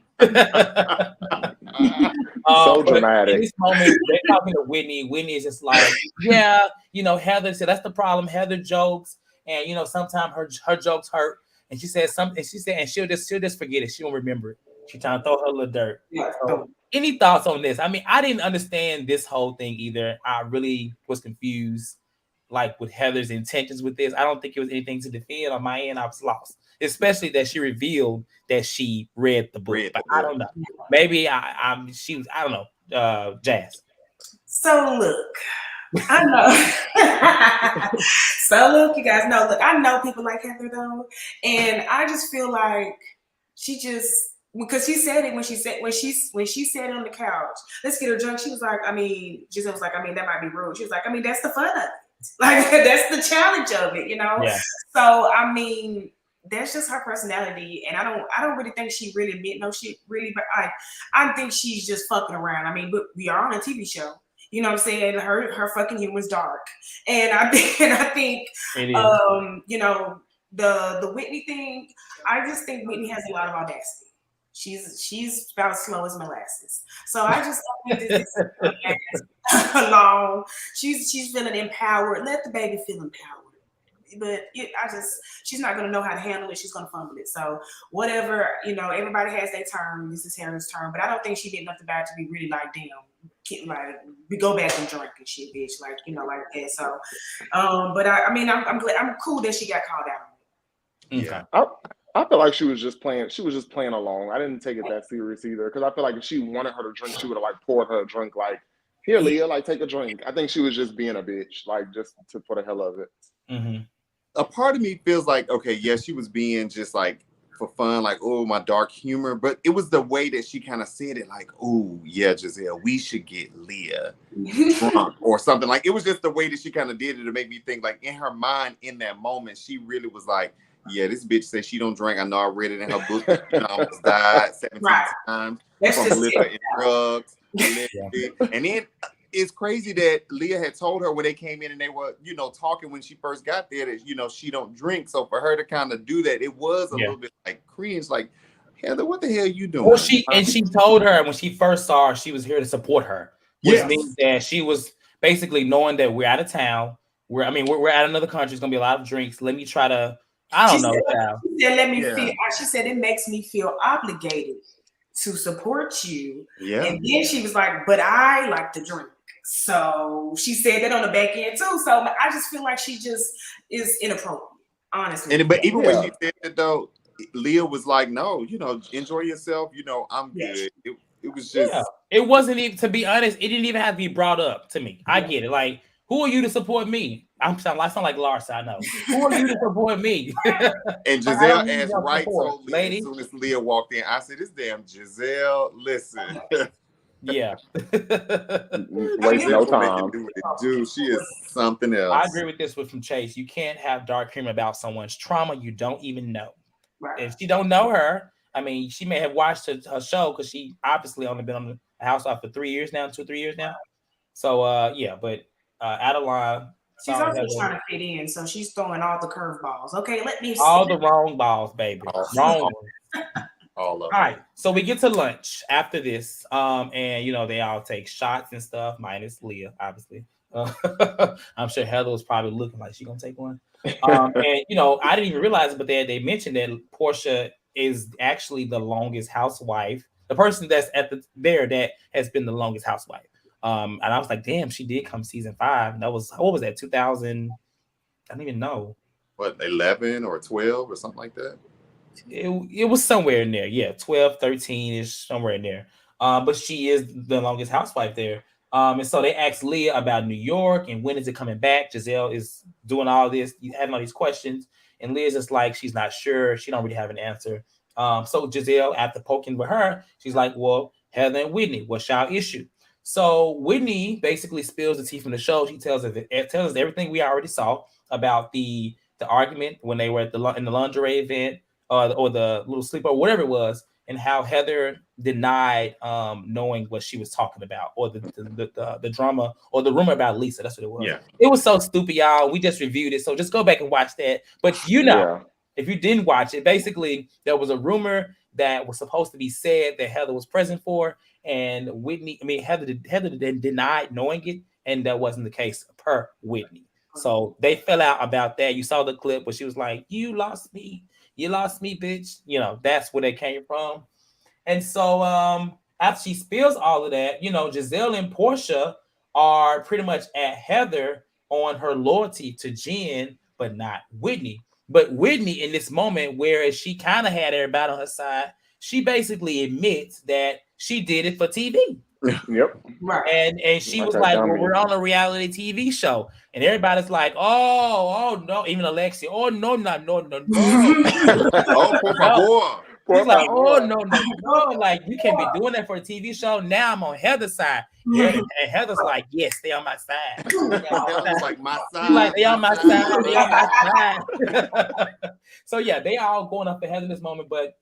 So dramatic.
In this moment, they're talking to Whitney. Whitney is just like, "Yeah, Heather said that's the problem. Heather jokes, and sometimes her jokes hurt." And she said something. She said, and she'll just forget it. She won't remember it. She's trying to throw her little dirt. Yeah. So, any thoughts on this? I mean, I didn't understand this whole thing either. I really was confused, like with Heather's intentions with this. I don't think it was anything to defend on my end. I was lost, especially that she revealed that she read the book. But I don't know. Maybe I don't know. Jazz.
So look, I know. So look, you guys know. Look, I know people like Heather though, and I just feel like she just. Because she said it when she said it on the couch, let's get her drunk. She was like, Giselle was like, that might be rude. She was like, that's the fun of it. Like, that's the challenge of it, Yeah. So that's just her personality, and I don't really think she really meant no shit really, but I think she's just fucking around. But we are on a TV show. You know what I'm saying? Her fucking humor's dark, and I think the Whitney thing. I just think Whitney has a lot of audacity. She's about as slow as molasses. So I just think this is alone. She's feeling empowered. Let the baby feel empowered. But she's not gonna know how to handle it. She's gonna fumble it. So whatever, everybody has their turn. This is Heather's turn. But I don't think she did nothing bad to be really like, damn, like we go back and drink and shit, bitch, like like that. So, but I mean, I'm glad, I'm cool that she got called out.
Okay.
I feel like she was just playing. She was just playing along. I didn't take it that serious either, because I feel like if she wanted her to drink, she would have like poured her a drink. Like, here, Leah, like take a drink. I think she was just being a bitch, like just for the hell of it.
Mm-hmm.
A part of me feels like, okay, yes, she was being just like for fun, like, oh, my dark humor, but it was the way that she kind of said it, like, oh, yeah, Gizelle, we should get Leah drunk or something. Like, it was just the way that she kind of did it to make me think, like, in her mind, in that moment, she really was like, yeah, this bitch says she don't drink. I know I read it in her book. I almost died 17 times from liquor and drugs. And then it's crazy that Leah had told her when they came in and they were, talking when she first got there that, she don't drink. So for her to kind of do that, it was a little bit like cringe, like, Heather, what the hell are you doing?
Well, she told her when she first saw her, she was here to support her, which means that she was basically knowing that we're out of town. We're out another country. It's gonna be a lot of drinks. Let me try to, I don't know.
She said, let me feel. She said it makes me feel obligated to support you.
Yeah.
And then she was like, but I like to drink. So she said that on the back end too. So I just feel like she just is inappropriate, honestly.
But even when she said that though, Leah was like, no, enjoy yourself. I'm good. It was just.
It wasn't even, to be honest, it didn't even have to be brought up to me. I get it. Like, who are you to support me? I sound like Larsa, I know. Who are you to support me?
And Gizelle asked right so lady. As soon as Leah walked in, I said, this damn Gizelle, listen.
Yeah.
Waste no time.
Dude, she is something else.
I agree with this one from Chase. You can't have dark humor about someone's trauma you don't even know. Right. If you don't know her, I mean, she may have watched her show because she obviously only been on the Housewives for 3 years now, 2-3 years now. So but out of line.
She's also trying to fit in, so she's throwing all the curveballs. Okay, let me see.
All the wrong balls, baby. Wrong.
All of them.
All right, so we get to lunch after this, and they all take shots and stuff, minus Leah, obviously. I'm sure Heather was probably looking like she gonna take one. And I didn't even realize it, but they mentioned that Porsha is actually the longest housewife, the person that's there that has been the longest housewife. And I was like, damn, she did come season 5. That was, what was that, 2000? I don't even know.
What, 11 or 12 or something like that?
It was somewhere in there. Yeah, 12, 13-ish, somewhere in there. But she is the longest housewife there. And so they asked Leah about New York and when is it coming back. Gizelle is doing all this, having all these questions. And Leah's just like, she's not sure. She don't really have an answer. So Gizelle, after poking with her, she's like, well, Heather and Whitney, what's y'all issue? So Whitney basically spills the tea from the show. She tells us everything we already saw about the argument when they were in the lingerie event or the little sleepover, whatever it was, and how Heather denied knowing what she was talking about, or the drama or the rumor about Lisa. That's what it was.
Yeah.
It was so stupid, y'all. We just reviewed it, so just go back and watch that. But if you didn't watch it, basically there was a rumor that was supposed to be said that Heather was present for. And Heather denied knowing it, and that wasn't the case per Whitney. So they fell out about that. You saw the clip where she was like, "You lost me, bitch." That's where they came from. And so after she spills all of that, Gizelle and Porsha are pretty much at Heather on her loyalty to Jen, but not Whitney. But Whitney, in this moment, whereas she kind of had everybody on her side, she basically admits that she did it for TV.
Yep.
Right.
And she was like, well, we're on a reality TV show. And everybody's like, oh no, even Alexia, oh no.
Oh, por favor.
He's like, oh no, like you can't be doing that for a TV show. Now I'm on Heather's side. And Heather's like, yes, stay on my side.
Heather's like my side.
He's like, they on my side, they on my side. So yeah, they are all going up for Heather in this moment, but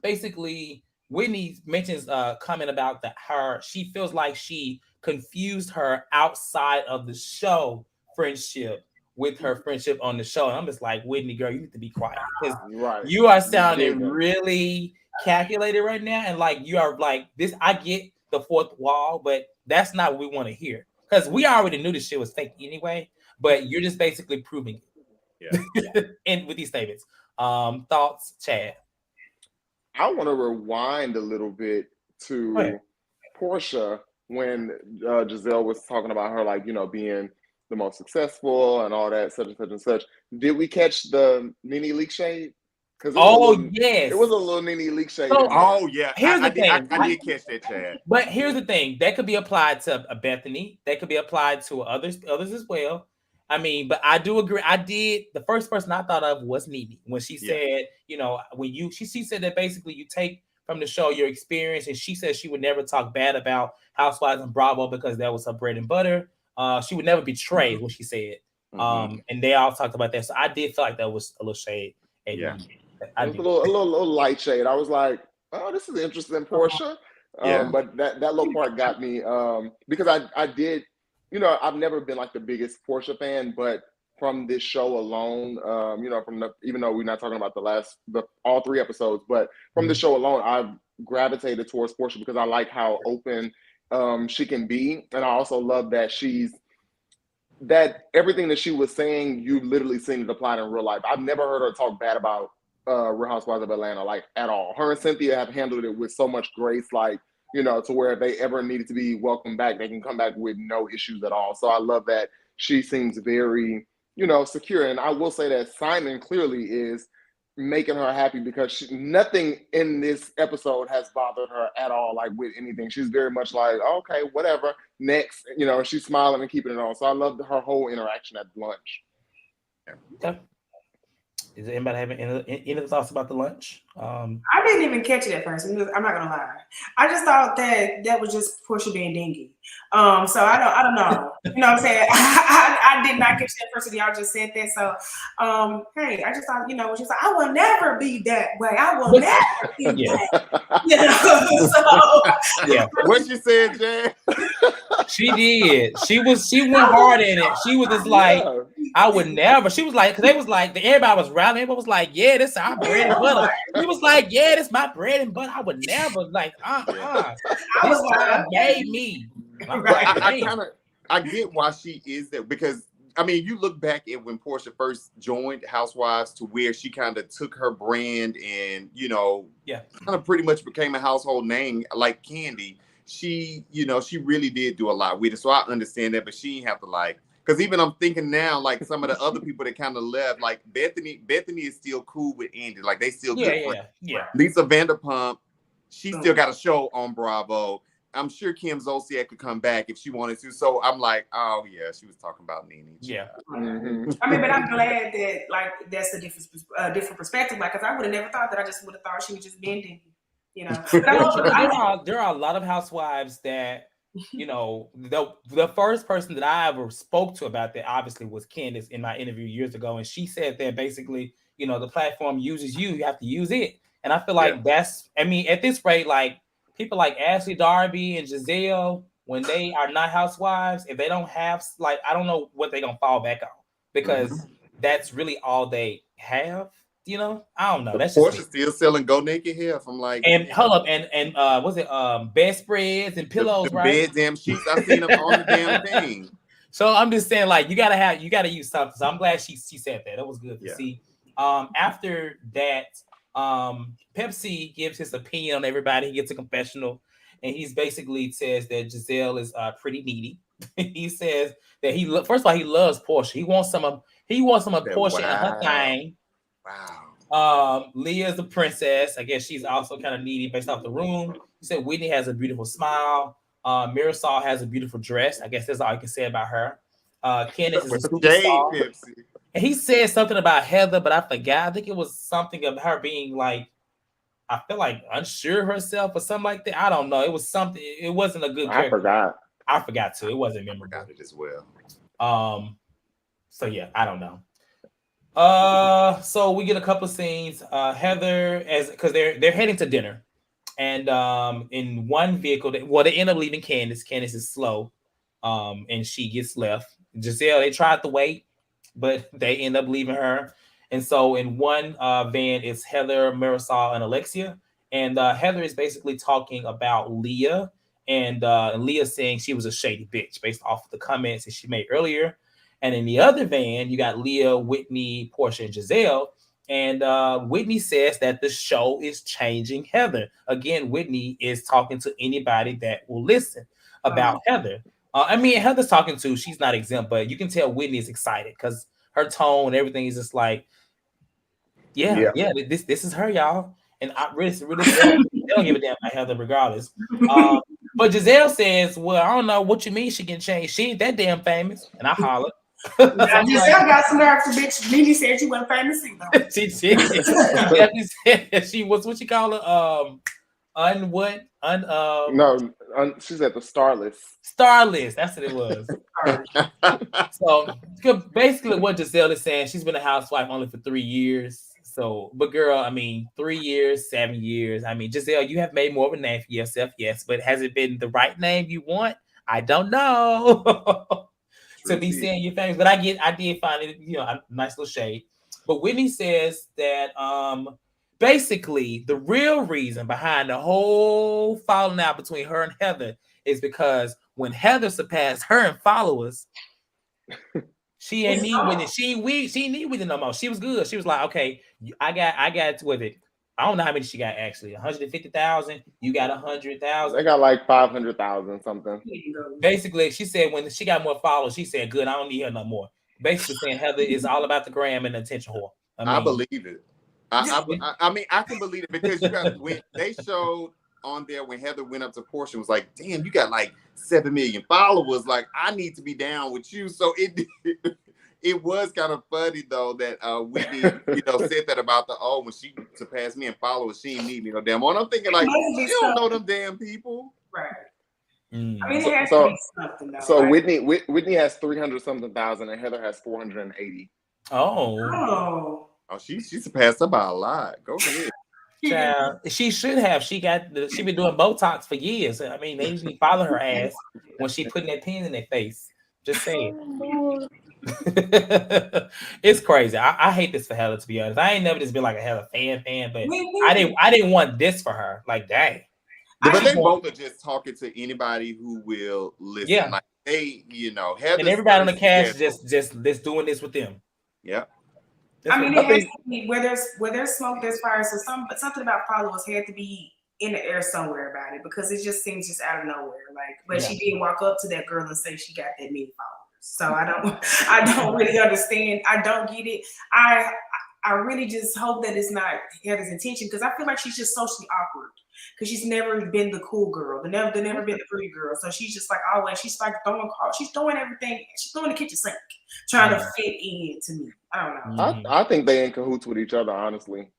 basically Whitney mentions a comment about she feels like she confused her outside of the show friendship with her friendship on the show. And I'm just like, Whitney, girl, you need to be quiet, because you are sounding really calculated right now. And like, you are like this. I get the fourth wall, but that's not what we want to hear, because we already knew this shit was fake anyway, but you're just basically proving it. Yeah. And with these statements, thoughts, Chad?
I want to rewind a little bit to Porsha when Gizelle was talking about her, like, you know, being the most successful and all that, such and such and such. Did we catch the Nene leak shade? Because
yes,
it was a little Nene leak shade.
So-
in there.
Oh yeah,
Here's the thing.
I did catch that, Chad.
But here's the thing. That could be applied to a Bethany. That could be applied to others as well. I mean, but I do agree. The first person I thought of was Nene when she said, you know, she said that basically you take from the show your experience, and she said she would never talk bad about Housewives and Bravo because that was her bread and butter. She would never betray what she said. And they all talked about that. So I did feel like that was a little shade.
Yeah.
It was a little light shade. I was like, oh, this is interesting, Porsha. But that little part got me because I did, you know, I've never been like the biggest Porsha fan, but from this show alone, you know, even though we're not talking about all 3 episodes, but from the show alone, I've gravitated towards Porsha because I like how open she can be, and I also love that that everything that she was saying, you literally seen it applied in real life. I've never heard her talk bad about Real Housewives of Atlanta, like, at all. Her and Cynthia have handled it with so much grace, like, you know, to where if they ever needed to be welcomed back, they can come back with no issues at all. So I love that she seems very, you know, secure. And I will say that Simon clearly is making her happy because nothing in this episode has bothered her at all, like with anything. She's very much like, okay, whatever, next, you know, she's smiling and keeping it on. So I loved her whole interaction at lunch.
Yeah. Is anybody having any thoughts about the lunch?
I didn't even catch it at first. I'm not gonna lie. I just thought that was just Porsha being dingy. So I don't know. You know what I'm saying? I did not catch that first. Y'all just said that. So hey, I just thought, you know, she's like, I will never be that way. I will never be that. You know? So
Yeah.
What she said, Jen?
She did. She went hard in it. She was just like, I would never. She was like, because they was like, everybody was rallying. Everybody was like, yeah, this is our bread and butter. He was like, yeah, this is my bread and butter. I would never, like, This time gave me.
I get why she is there, because I mean, you look back at when Porsha first joined Housewives to where she kind of took her brand and, you know, kind of pretty much became a household name like Candy. She, you know, she really did do a lot with it. So I understand that, but she didn't have to, like, because even I'm thinking now, like some of the other people that kind of left, like Bethany is still cool with Andy. Like they still good friends.
Yeah.
Lisa Vanderpump, she still got a show on Bravo. I'm sure Kim Zolciak could come back if she wanted to. So I'm like, oh yeah, she was talking about Nene.
Yeah.
Mm-hmm. I mean, but I'm glad that, like, that's a different perspective. Like, because I would have never thought that. I just would have thought she was just bending, you know. But
there are a lot of housewives that, you know, the first person that I ever spoke to about that obviously was Candiace in my interview years ago, and she said that basically, you know, the platform uses you have to use it, and I feel like that's, I mean, at this rate, like people like Ashley Darby and Gizelle, when they are not housewives, if they don't have, like, I don't know what they're gonna fall back on, because that's really all they have. You know, I don't know. That's
Porsha still selling Go Naked hair from like,
and hold up, and was it bedspreads and pillows,
the
right?
bed damn sheets. I seen them on the damn thing.
So I'm just saying, like, you gotta use something. So I'm glad she said that. That was good to see. After that, Pepsi gives his opinion on everybody. He gets a confessional, and he's basically says that Gizelle is pretty needy. He says that first of all, he loves Porsha. He wants some of Porsha and her thing.
Wow.
Leah is a princess. I guess she's also kind of needy based off the room. He said Whitney has a beautiful smile. Marysol has a beautiful dress. I guess that's all you can say about her. Candace is a superstar. And he said something about Heather, but I forgot. I think it was something of her being like, I feel like unsure of herself or something like that. I don't know. It was something. It wasn't a good character. I forgot too. It wasn't memorable.
I forgot it as well.
So yeah, I don't know. So we get a couple of scenes. Heather, because they're heading to dinner, and in one vehicle, they end up leaving Candiace. Candiace is slow, and she gets left. Gizelle, they tried to wait, but they end up leaving her. And so in one van, it's Heather, Marysol, and Alexia. And Heather is basically talking about Leah, and Leah saying she was a shady bitch based off of the comments that she made earlier. And in the other van, you got Leah, Whitney, Porsha, and Gizelle. And Whitney says that the show is changing Heather. Again, Whitney is talking to anybody that will listen. about Heather. I mean, Heather's talking to, she's not exempt, but you can tell Whitney is excited because her tone, everything is just like, yeah, this is her, y'all. And I really, they don't give a damn about Heather regardless. But Gizelle says, well, I don't know what you mean she can change. She ain't that damn famous. And I hollered.
Gizelle got some nerve to bitch. Mimi said she wasn't famous either.
She said she was, what you call her?
She's at the Starless.
Starless, that's what it was. So basically what Gizelle is saying, she's been a housewife only for 3 years. So, but girl, I mean, 3 years, 7 years. I mean, Gizelle, you have made more of a name for yourself, yes, but has it been the right name you want? I don't know. To be saying your famous, but I did find it, a nice little shade. But Whitney says that basically the real reason behind the whole falling out between her and Heather is because when Heather surpassed her in followers, she ain't need Whitney. She ain't need Whitney no more. She was good. She was like, okay, I got with it. I don't know how many she got actually. 150,000. You got 100,000.
They got like 500,000 something.
Basically, she said when she got more followers, she said, "Good, I don't need her no more." Basically, saying Heather is all about the gram and the attention whore.
I believe it. I mean, I can believe it because you got when they showed on there when Heather went up to Porsha and was like, "Damn, you got like 7 million followers. Like, I need to be down with you." So it was kind of funny though that Whitney, said that about when she surpassed me in followers, she didn't need me no damn more. And I'm thinking like, you don't know them damn people,
right? I mean,
it
has to be something though.
So right? Whitney has 300-something thousand, and Heather has 480.
Oh,
she surpassed her by a lot. Go ahead.
Child, she should have. She been doing Botox for years. I mean, they usually follow her ass when she putting that pin in their face. Just saying. It's crazy. I hate this for Heather, to be honest. I ain't never just been like a Heather fan, but I didn't want this for her. Like, dang.
But they both are just talking to anybody who will listen.
Yeah.
Like they, Heather
and everybody on the cast just doing this with them.
Yeah.
I mean, it has to be where there's smoke, there's fire. So something about followers had to be in the air somewhere about it because it just seems just out of nowhere. Like, but she did walk up to that girl and say she got that many followers. So I don't really understand. I don't get it. I really just hope that it's not Heather's intention because I feel like she's just socially awkward because she's never been the cool girl. They've never been the pretty girl. So she's just like always. She's like she's throwing everything. She's throwing the kitchen sink, trying to fit in to me. I don't know.
I think they in cahoots with each other, honestly.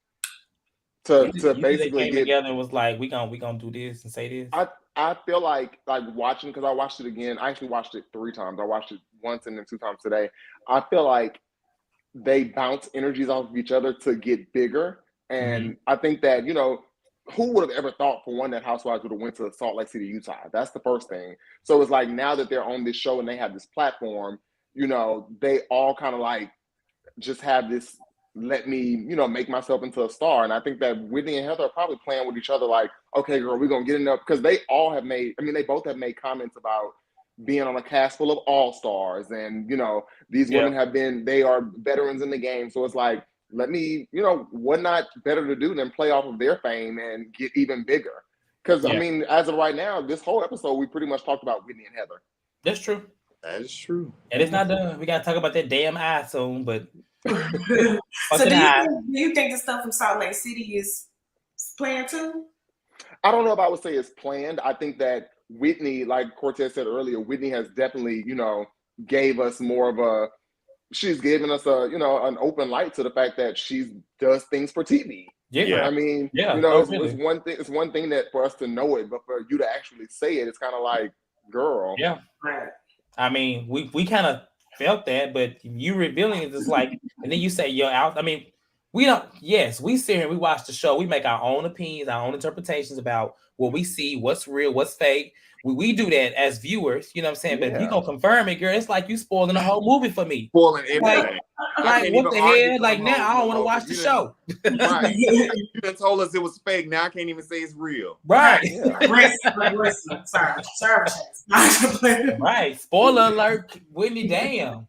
To basically
came together and was like, we gonna do this and say this.
I feel like watching, because I watched it again. I actually watched it 3 times. I watched it once and then 2 times today. I feel like they bounce energies off of each other to get bigger. And I think that, who would have ever thought for one that Housewives would have went to Salt Lake City, Utah? That's the first thing. So it's like now that they're on this show and they have this platform, they all kind of like just have this, let me, make myself into a star. And I think that Whitney and Heather are probably playing with each other like, okay, girl, we're going to get in there. Because they both have made comments about being on a cast full of all-stars. And, these women they are veterans in the game. So it's like, let me, what not better to do than play off of their fame and get even bigger? Because, I mean, as of right now, this whole episode, we pretty much talked about Whitney and Heather.
That's true.
That is true.
And it's not done. We got to talk about that damn eye soon, but...
So do you think the stuff from Salt Lake City is planned too?
I don't know if I would say it's planned. I think that Whitney, like Cortez said earlier, Whitney has definitely, gave us more of she's given us an open light to the fact that she does things for TV.
Yeah.
I mean, it's one thing that for us to know it, but for you to actually say it, it's kind of like, girl.
Yeah. Right. I mean, we kind of felt that, but you revealing it is like, and then you say you're out. I mean, we sit here and we watch the show. We make our own opinions, our own interpretations about what we see, what's real, what's fake. We do that as viewers, you know what I'm saying? But if you gonna confirm it, girl, it's like you spoiling the whole movie for me.
Spoiling everything.
Like what the hell? Like now I don't want to watch the show.
Right. You done told us it was fake. Now I can't even say it's real.
Right.
Sorry.
Right. Spoiler alert, Whitney, damn.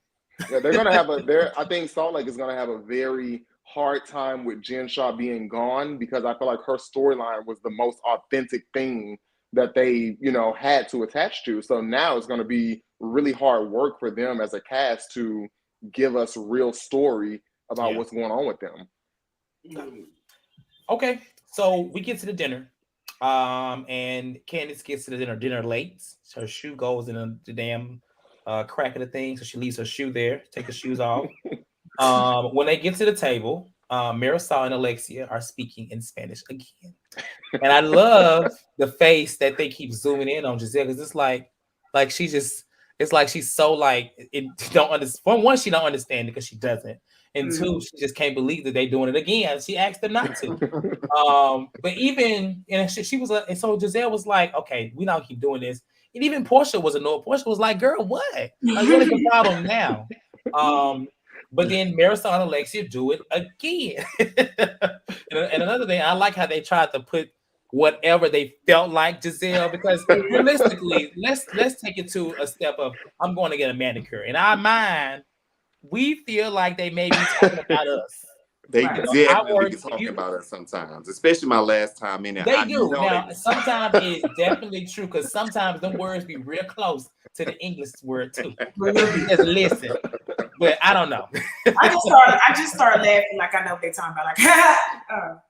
Yeah, they're gonna have I think Salt Lake is gonna have a very hard time with Jen Shah being gone because I feel like her storyline was the most authentic thing that they, you know, had to attach to. So now it's going to be really hard work for them as a cast to give us real story about what's going on with them.
Okay, so we get to the dinner, and Candiace gets to the dinner late. Her shoe goes in the damn crack of the thing, so she leaves her shoe there. Take the shoes off. When they get to the table, Marysol and Alexia are speaking in Spanish again, and I love the face that they keep zooming in on Gizelle, because it's like she just, it's like she's so like, it don't understand. One, she don't understand it because she doesn't, and two, she just can't believe that they're doing it again. She asked them not to. But even, and she was like, and so Gizelle was like, okay, we don't keep doing this. And even Porsha was annoyed. Porsha was like, girl, what? Like, what is the problem now? But then Marysol and Alexia do it again. and another thing, I like how they tried to put whatever they felt like Gizelle, because realistically, let's take it to a step of, I'm going to get a manicure. In our mind, we feel like they may be talking about us.
They definitely be talking about us sometimes, especially my last time in there.
They do. Now, sometimes it's definitely true, because sometimes them words be real close to the English word too. Just listen. But I don't know.
I just started laughing like I know what they're talking about. Like,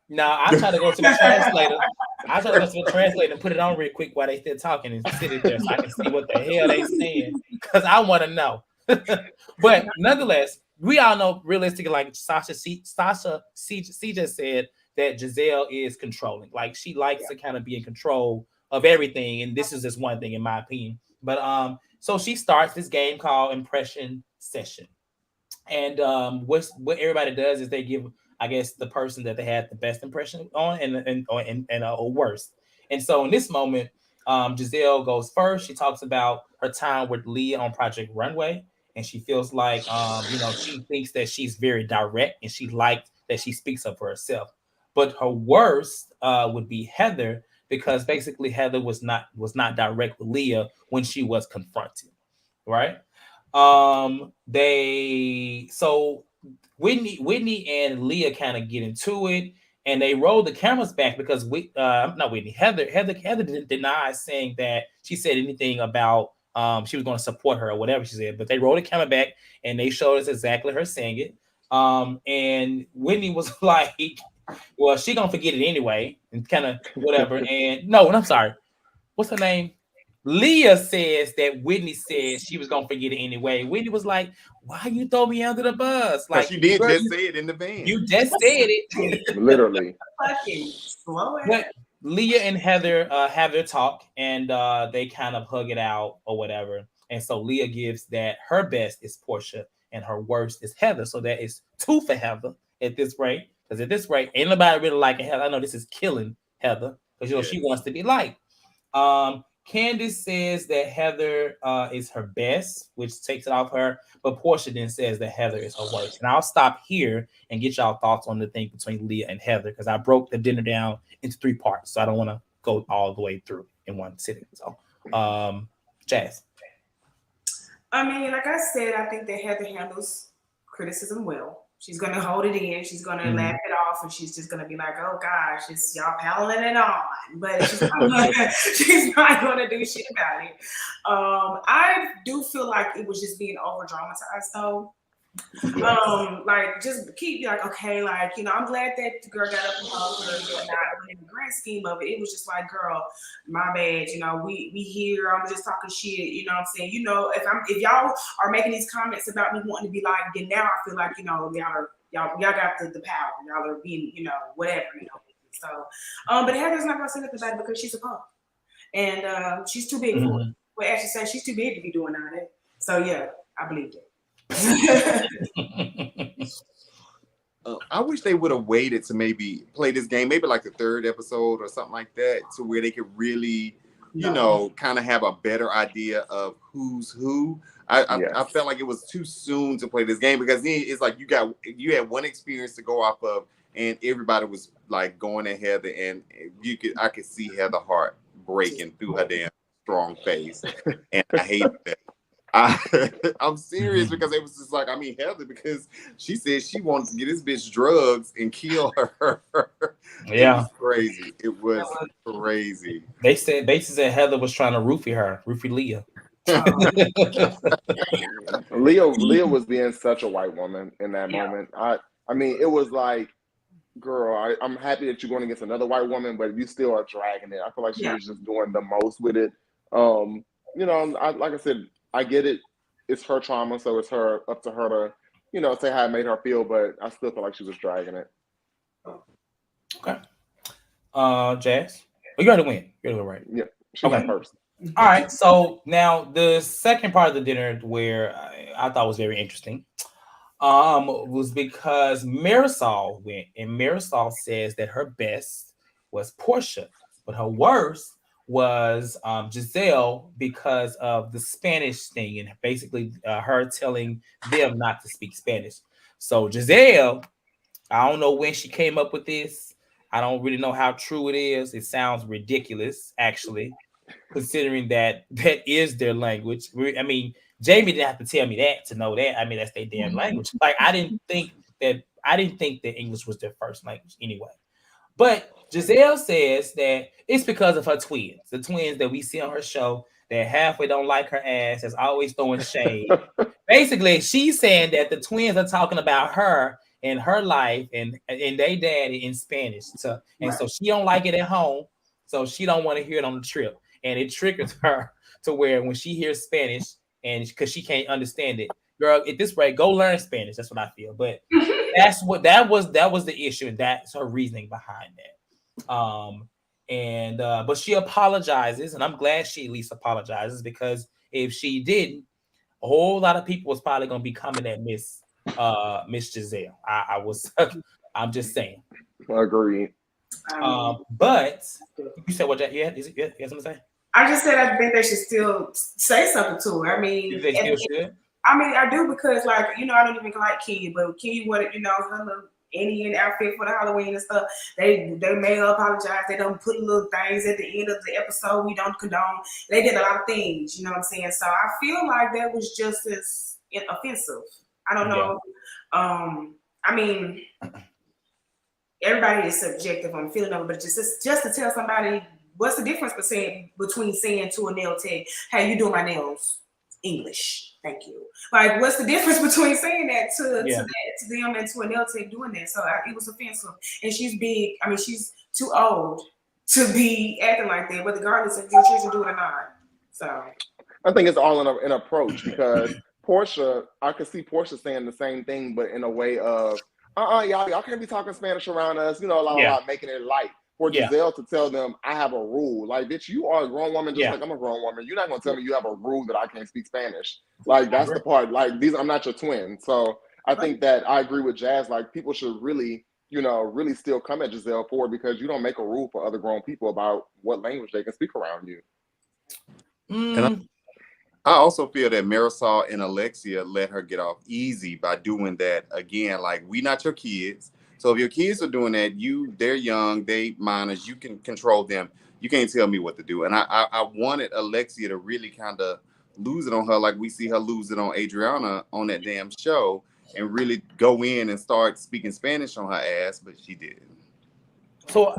no, I try to go to the translator. I try to go to the translator and put it on real quick while they still talking and sit it there so I can see what the hell they saying, because I want to know. But nonetheless, we all know realistically, like Sasha just said, that Gizelle is controlling. Like, she likes to kind of be in control of everything, and this is just one thing in my opinion. But so she starts this game called Impression Session. And what everybody does is they give, I guess, the person that they had the best impression on or worst. And so in this moment, Gizelle goes first. She talks about her time with Leah on Project Runway, and she feels like she thinks that she's very direct, and she liked that she speaks up for herself. But her worst would be Heather, because basically Heather was not direct with Leah when she was confronted, right? So Whitney and Leah kind of get into it, and they roll the cameras back because Heather didn't deny saying that she said anything about she was going to support her or whatever she said, but they rolled the camera back and they showed us exactly her saying it. And Whitney was like, well, she gonna forget it anyway, and kind of whatever. And I'm sorry, what's her name? Leah says that Whitney said she was gonna forget it anyway. Whitney was like, "Why you throw me under the bus?" Like,
you did just say it in the van.
You just said it,
literally.
But Leah and Heather have their talk, and they kind of hug it out or whatever. And so Leah gives that her best is Porsha and her worst is Heather. So that is 2 for Heather at this rate. Because at this rate, ain't nobody really liking Heather. I know this is killing Heather because she wants to be liked. Candiace says that Heather is her best, which takes it off her. But Porsha then says that Heather is her worst. And I'll stop here and get y'all thoughts on the thing between Leah and Heather, because I broke the dinner down into 3 parts. So I don't want to go all the way through in one sitting. So, Jazz.
I mean, like I said, I think that Heather handles criticism well. She's going to hold it in. She's going to laugh it off, and she's just going to be like, oh, gosh, it's y'all piling it on. But she's not going to do shit about it. I do feel like it was just being over-dramatized, though. Like, just keep like, okay, like, I'm glad that the girl got up and hugged her and whatnot, but in the grand scheme of it, it was just like, girl, my bad, we here, I'm just talking shit, you know what I'm saying? If y'all are making these comments about me wanting to be like, then now I feel like, y'all got the power, y'all are being, whatever, So, but Heather's not gonna say nothing about it because she's a punk, and she's too big for it. Well, actually, say she's too big to be doing all that. So yeah, I believe it.
I wish they would have waited to maybe play this game, maybe like the 3rd episode or something like that, to where they could really, kind of have a better idea of who's who. I felt like it was too soon to play this game, because then it's like you had one experience to go off of, and everybody was like going at Heather, and I could see Heather's heart breaking through her damn strong face, and I hate that. I'm serious, because it was just like, Heather, because she said she wanted to get this bitch drugs and kill her. It
Yeah.
was crazy. It was crazy.
They said Heather was trying to roofie Leah.
Leah was being such a white woman in that
Yeah.
moment. I mean, it was like, girl, I'm happy that you're going against another white woman, but you still are dragging it. I feel like she
Yeah.
was just doing the most with it. Um, like I said, I get it. It's her trauma, so it's her up to her to, say how it made her feel. But I still feel like she was dragging it.
Okay. Jazz. Oh, you got to win. You got to go right.
Yeah, she
Okay.
went first.
All right. So now the second part of the dinner where I thought was very interesting was because Marysol went, and Marysol says that her best was Porsha, but her worst was Gizelle because of the Spanish thing and basically her telling them not to speak Spanish. So Gizelle, I don't know when she came up with this. I don't really know how true it is. It sounds ridiculous, actually, considering that that is their language. I mean, Jamie didn't have to tell me that to know that. I mean, that's their damn language. Like, I didn't think that English was their first language anyway. But Gizelle says that it's because of her twins, the twins that we see on her show that halfway don't like her ass, is always throwing shade. Basically, she's saying that the twins are talking about her and her life and they daddy in Spanish. So she don't like it at home, so she don't want to hear it on the trip, and it triggers her to where when she hears Spanish and because she can't understand it, girl, at this rate, go learn Spanish. That's what I feel. But that was the issue, and that's her reasoning behind that. And but she apologizes, and I'm glad she at least apologizes because if she didn't, a whole lot of people was probably gonna be coming at Miss Gizelle. I was I'm just saying.
Agreed.
But you said what you had something to say?
I just said I think they should still say something to her. I
You
mean,
think they still should?
I do because, like, I don't even like Kenya, but Kenya wanted, her little Indian outfit for the Halloween and stuff. They made her apologize. They don't put little things at the end of the episode we don't condone. They did a lot of things, you know what I'm saying? So I feel like that was just as offensive. I don't know. I mean, everybody is subjective on feeling of it, but just to tell somebody what's the difference between saying to a nail tech, "Hey, you doing my nails?" English, thank you. Like, what's the difference between saying that to them and to a nail tech doing that? So it was offensive, and she's big. I mean, she's too old to be acting like that. But regardless if your children do it or not, so
I think it's all in an approach because Porsha, I could see Porsha saying the same thing, but in a way of, y'all can't be talking Spanish around us, making it light. For Gizelle to tell them, I have a rule. Like, bitch, you are a grown woman just like I'm a grown woman. You're not going to tell me you have a rule that I can't speak Spanish. Like, that's the part. Like, I'm not your twin. So I think that I agree with Jazz. Like, people should really, really still come at Gizelle for it because you don't make a rule for other grown people about what language they can speak around you.
And I also feel that Marysol and Alexia let her get off easy by doing that again. Like, we not your kids. So if your kids are doing that, they're young, they minors, you can control them. You can't tell me what to do. And I wanted Alexia to really kind of lose it on her, like we see her lose it on Adriana on that damn show, and really go in and start speaking Spanish on her ass, but she didn't.
So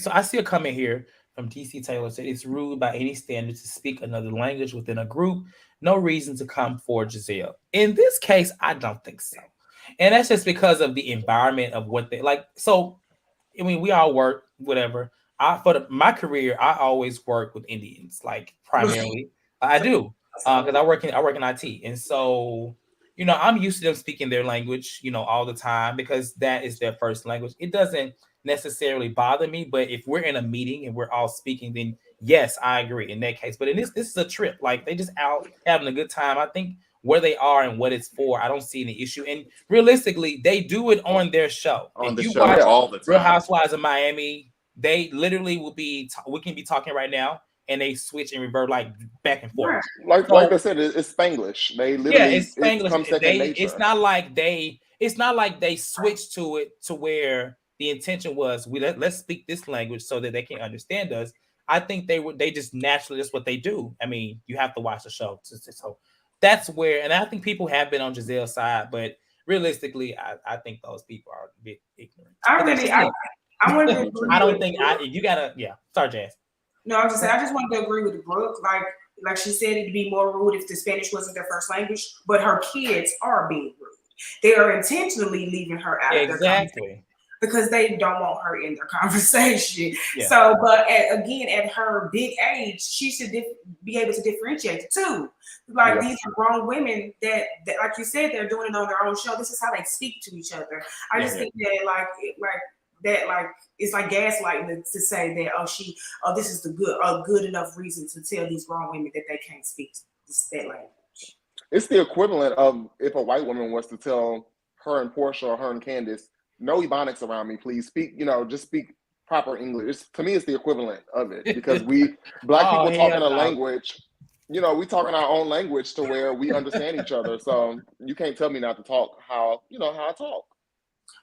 I see a comment here from DC Taylor said it's rude by any standard to speak another language within a group. No reason to come for Gizelle. In this case, I don't think so. And that's just because of the environment of what they like. So, I mean, we all work, whatever. My career, I always work with Indians, like primarily. I do, because I work in IT, and so I'm used to them speaking their language, all the time because that is their first language. It doesn't necessarily bother me, but if we're in a meeting and we're all speaking, then yes, I agree in that case. But in this is a trip, like they just out having a good time. I think where they are and what it's for, I don't see any issue. And realistically, they do it on their show.
On
if
the
you
show
watch
all the time.
Real Housewives of Miami, they literally will be. We can be talking right now, and they switch and revert like back and forth.
Like I said, it's Spanglish. They literally
it's Spanglish.
It comes second nature.
It's not like they switched to it to where the intention was let's speak this language so that they can understand us. I think they just naturally, that's what they do. I mean, you have to watch the show. So that's where, and I think people have been on Gizelle's side, but realistically, I think those people are a bit ignorant.
I wanted to agree
I don't
with
think you gotta. Yeah, sorry, Jazz.
No, I'm just saying. I just wanted to agree with Brooke. Like she said, it'd be more rude if the Spanish wasn't their first language. But her kids are being rude. They are intentionally leaving her out of their conversation because they don't want her in their conversation.
Yeah.
So, but again, at her big age, she should be able to differentiate too. Like these are grown women that, like you said, they're doing it on their own show. This is how they speak to each other. I just think that it's like gaslighting to say that this is a good enough reason to tell these grown women that they can't speak that language.
It's the equivalent of if a white woman was to tell her and Porsha or her and Candiace, no ebonics around me, please. Just speak proper English. To me, it's the equivalent of it because black people talking a language, we talking our own language to where we understand each other. So you can't tell me not to talk how I talk.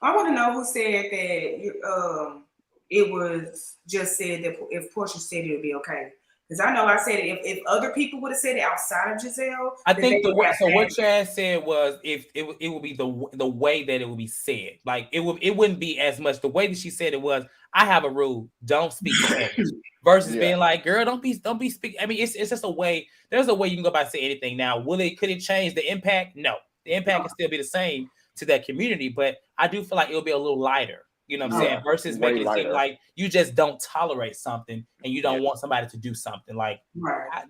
I want to know who said that it was just said that if Porsha said it would be okay. Because I know I said it. If other people would have said it outside of Gizelle,
I think what Chad said was if it would be the way that it would be said. Like it wouldn't be as much. The way that she said it was, I have a rule, don't speak Spanish. Versus being like, girl, don't be speaking. I mean, it's just a way. There's a way you can go about saying anything. Now, could it change the impact? No, the impact can still be the same to that community, but I do feel like it'll be a little lighter. You know what I'm saying? Versus making it seem like you just don't tolerate something and you don't want somebody to do something. Like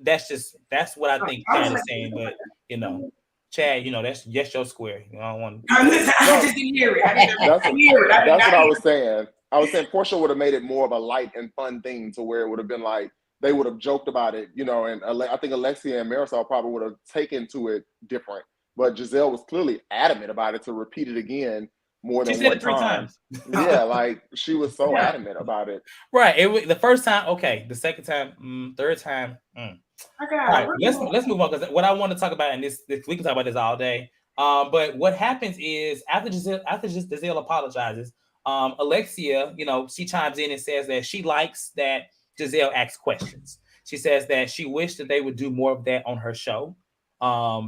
that's what I think Chad is saying. But Chad, that's your square. I don't want.
I just didn't hear it.
That's what I was saying. I was saying Porsha would have made it more of a light and fun thing to where it would have been like they would have joked about it, and I think Alexia and Marysol probably would have taken to it different. But Gizelle was clearly adamant about it to repeat it again. More than one time. Yeah, like she was so adamant about it.
Right. The first time, okay. The second time, third time. Okay. All right, let's move on because what I want to talk about, and this we can talk about this all day. But what happens is after Gizelle apologizes, Alexia, she chimes in and says that she likes that Gizelle asks questions. She says that she wished that they would do more of that on her show,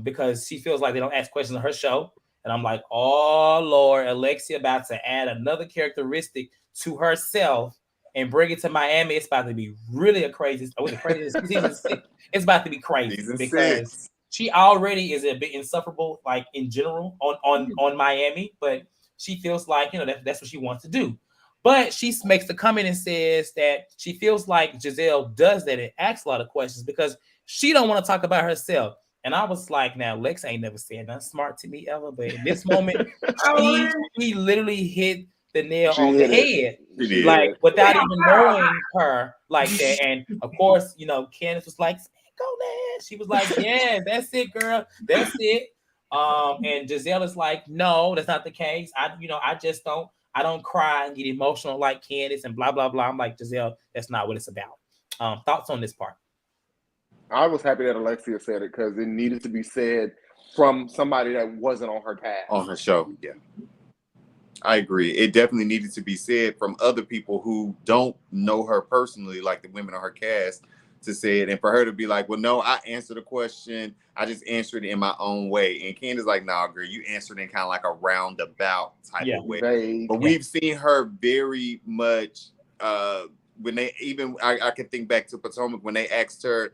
because she feels like they don't ask questions on her show. And I'm like, oh, Lord, Alexia about to add another characteristic to herself and bring it to Miami. It's about to be really crazy. Season 6. It's about to be crazy because she already is a bit insufferable, like in general on Miami. But she feels like, that's what she wants to do. But she makes the comment and says that she feels like Gizelle does that and asks a lot of questions because she don't want to talk about herself. And I was like, now, Lex ain't never said nothing smart to me ever, but in this moment, she literally hit the nail on the head. Like, without even knowing her like that. And, of course, Candiace was like, go there. She was like, yeah, that's it, girl. That's it. And Gizelle is like, no, that's not the case. I don't cry and get emotional like Candiace and blah, blah, blah. I'm like, Gizelle, that's not what it's about. Thoughts on this part?
I was happy that Alexia said it because it needed to be said from somebody that wasn't on her cast.
On her show, yeah. I agree. It definitely needed to be said from other people who don't know her personally, like the women on her cast, to say it. And for her to be like, well, no, I answered the question. I just answered it in my own way. And Candace like, nah, girl, you answered in kind of like a roundabout type of way. But we've seen her very much when they even, I can think back to Potomac when they asked her,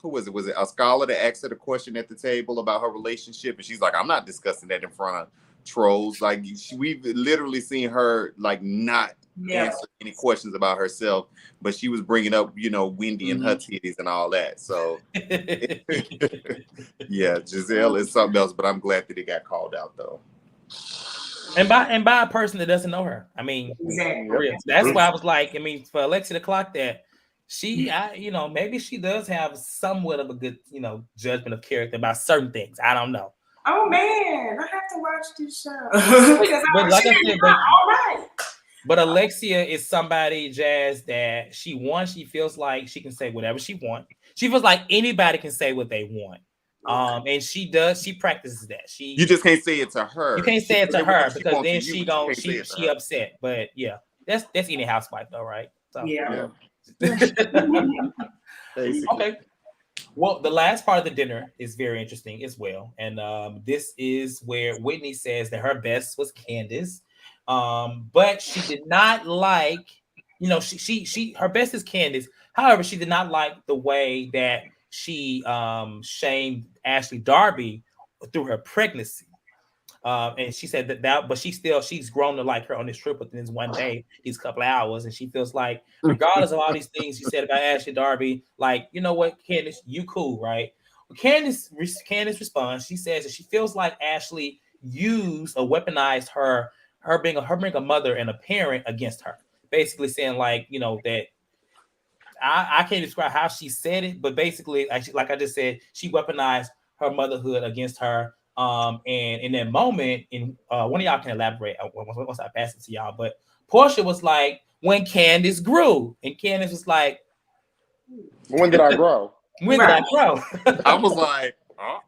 who was it? Was it a scholar that asked her the question at the table about her relationship? And she's like, I'm not discussing that in front of trolls. Like we've literally seen her like not answer any questions about herself, but she was bringing up, Wendy and her titties and all that. So yeah, Gizelle is something else, but I'm glad that it got called out though.
And by a person that doesn't know her. I mean, that's why I was like, for Alexia to clock that, maybe she does have somewhat of a good, judgment of character about certain things. I don't know.
Oh man, I have to watch this show. But like I said, all right.
But Alexia is somebody, Jazz, that she feels like she can say whatever she wants. She feels like anybody can say what they want. And she practices that. You
just can't say it to her.
You can't say it to her because then she upset. But yeah, that's any housewife though, right? So,
yeah.
Okay. Well, the last part of the dinner is very interesting as well. And this is where Whitney says that her best was Candiace. But she did not like, she her best is Candiace. However, she did not like the way that she shamed Ashley Darby through her pregnancy. And she said that, but she's grown to like her on this trip within this one day, these couple of hours, and she feels like, regardless of all these things she said about Ashley Darby, like, you know what, Candiace, you cool, right? Well, Candiace responds. She says that she feels like Ashley used or weaponized her being a mother and a parent against her, basically saying like, that I can't describe how she said it, but basically, actually, like I just said, she weaponized her motherhood against her. And in that moment, one of y'all can elaborate once I pass it to y'all. But Porsha was like, when Candiace grew, and Candiace was like,
when did I grow?
When did I grow?
I was like, oh.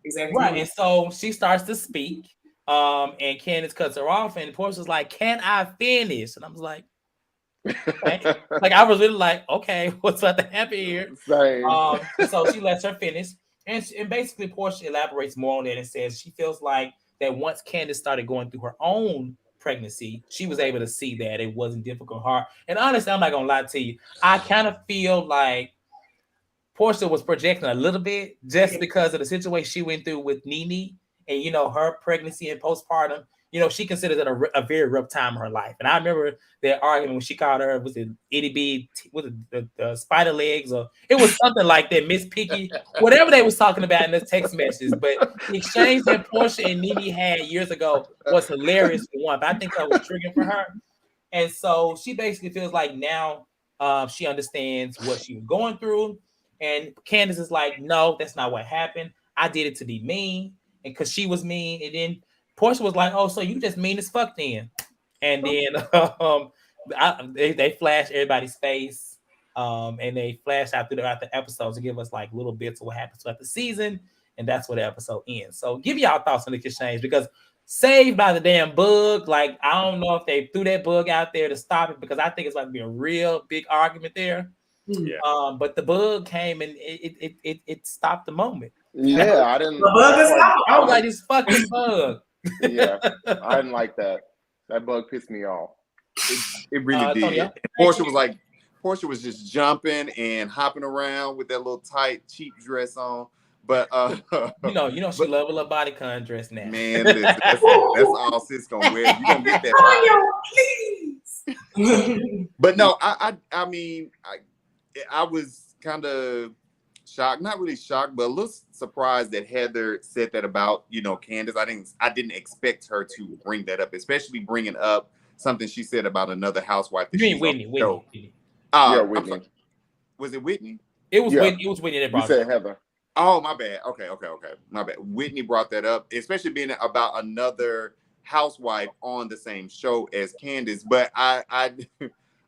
Exactly.
Right. And so she starts to speak, and Candiace cuts her off, and Porsha's like, can I finish? And I was like, like I was really like, okay, what's about to happen here?
Same.
So she lets her finish, and basically Porsha elaborates more on it and says she feels like that once Candiace started going through her own pregnancy, she was able to see that it wasn't difficult, hard. And honestly, I'm not gonna lie to you, I kind of feel like Porsha was projecting a little bit just because of the situation she went through with Nene and her pregnancy and postpartum. She considers it a very rough time in her life. And I remember that argument when she called her, was it itty bitty, with the spider legs, or it was something like that, Miss Piggy, whatever they was talking about in the text messages. But the exchange that Porsha and Nene had years ago was hilarious for one, but I think that was triggering for her. And so she basically feels like now she understands what she was going through. And Candiace is like, no, that's not what happened. I did it to be mean, and because she was mean. And then Porsha was like, oh, so you just mean as fuck then. And then they flash everybody's face, and they flash out throughout the episodes to give us like little bits of what happens throughout the season, and that's where the episode ends. So give y'all thoughts on the exchange, because saved by the damn bug. Like, I don't know if they threw that bug out there to stop it, because I think it's about to be a real big argument there.
Yeah.
But the bug came and it stopped the moment.
Yeah, I didn't.
The bug is out.
I was like, this fucking bug.
Yeah, I didn't like that. That bug pissed me off.
It really did.
Tonya?
Porsha was just jumping and hopping around with that little tight, cheap dress on. But
she love a little bodycon dress now.
Man, that's all sis gonna wear. You gonna get that.
Please.
But no, I mean, I was kind of shocked, not really shocked, but a little surprised that Heather said that about Candiace. I didn't expect her to bring that up, especially bringing up something she said about another housewife.
You mean Whitney? Whitney.
Yeah, Whitney.
Was it Whitney?
It was Whitney. It was Whitney that brought
it up. You said Heather.
Oh, my bad. Okay. My bad. Whitney brought that up, especially being about another housewife on the same show as Candiace. But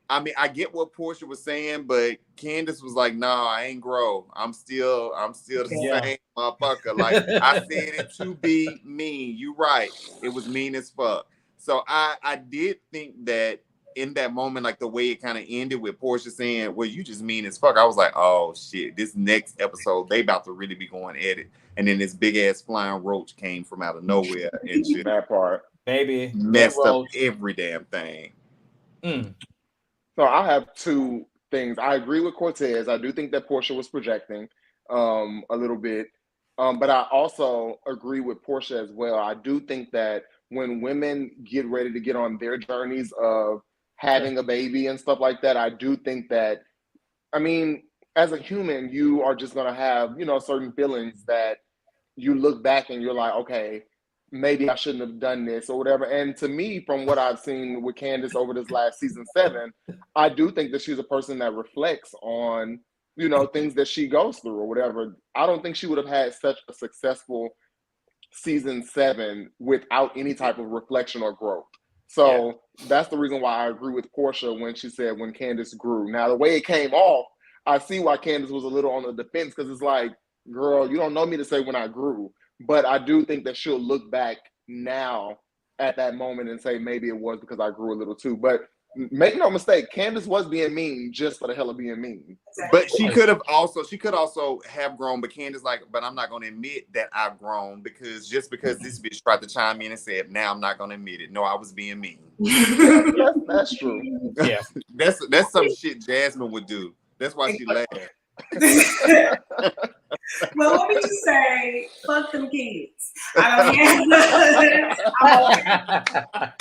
I mean, I get what Porsha was saying, but Candiace was like, "No, I ain't grow. I'm still the same motherfucker. Like, I said it to be mean. You right. It was mean as fuck." So I did think that in that moment, like the way it kind of ended with Porsha saying, "Well, you just mean as fuck," I was like, "Oh shit, this next episode they about to really be going at it." And then this big ass flying roach came from out of nowhere and shit.
That part,
baby,
messed up every damn thing.
So I have two things. I agree with Cortez. I do think that Porsha was projecting a little bit, but I also agree with Porsha as well. I do think that when women get ready to get on their journeys of having a baby and stuff like that, I do think that, I mean, as a human, you are just going to have, certain feelings that you look back and you're like, okay, maybe I shouldn't have done this or whatever. And to me, from what I've seen with Candiace over this last season 7, I do think that she's a person that reflects on, things that she goes through or whatever. I don't think she would have had such a successful season 7 without any type of reflection or growth. So that's the reason why I agree with Porsha when she said when Candiace grew. Now, the way it came off, I see why Candiace was a little on the defense, because it's like, girl, you don't know me to say when I grew. But I do think that she'll look back now at that moment and say maybe it was because I grew a little too. But make no mistake, Candace was being mean just for the hell of being mean.
But she could also have grown, but Candace like, but I'm not gonna admit that I've grown because this bitch tried to chime in and said, now I'm not gonna admit it. No, I was being mean.
That's true.
Yeah.
That's some shit Jasmine would do. That's why she laughed.
Well, let me just say, fuck them kids. I don't have.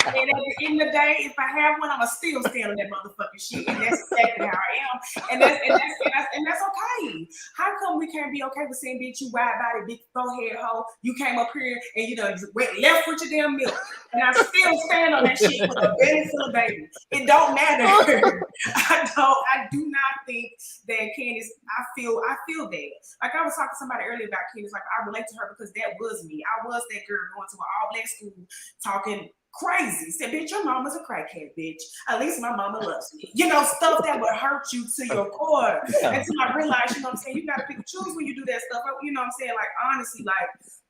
And at the end of the day, if I have one, I'ma still stand on that motherfucking shit, and that's exactly how I am. And that's okay. How come we can't be okay with saying, bitch, you wide body, big forehead hoe? You came up here and you know went left with your damn milk, and I still stand on that shit with a belly full of baby. It don't matter. I do not think that Candiace. I feel that. Like I was talking to somebody earlier about Candiace, like I relate to her because that was me. I was that girl going to an all-black school talking crazy. Said, bitch, your mama's a crackhead, bitch. At least my mama loves me. You know, stuff that would hurt you to your core. Yeah. Until I realized, you know what I'm saying, you gotta pick and choose when you do that stuff. You know what I'm saying? Like honestly, like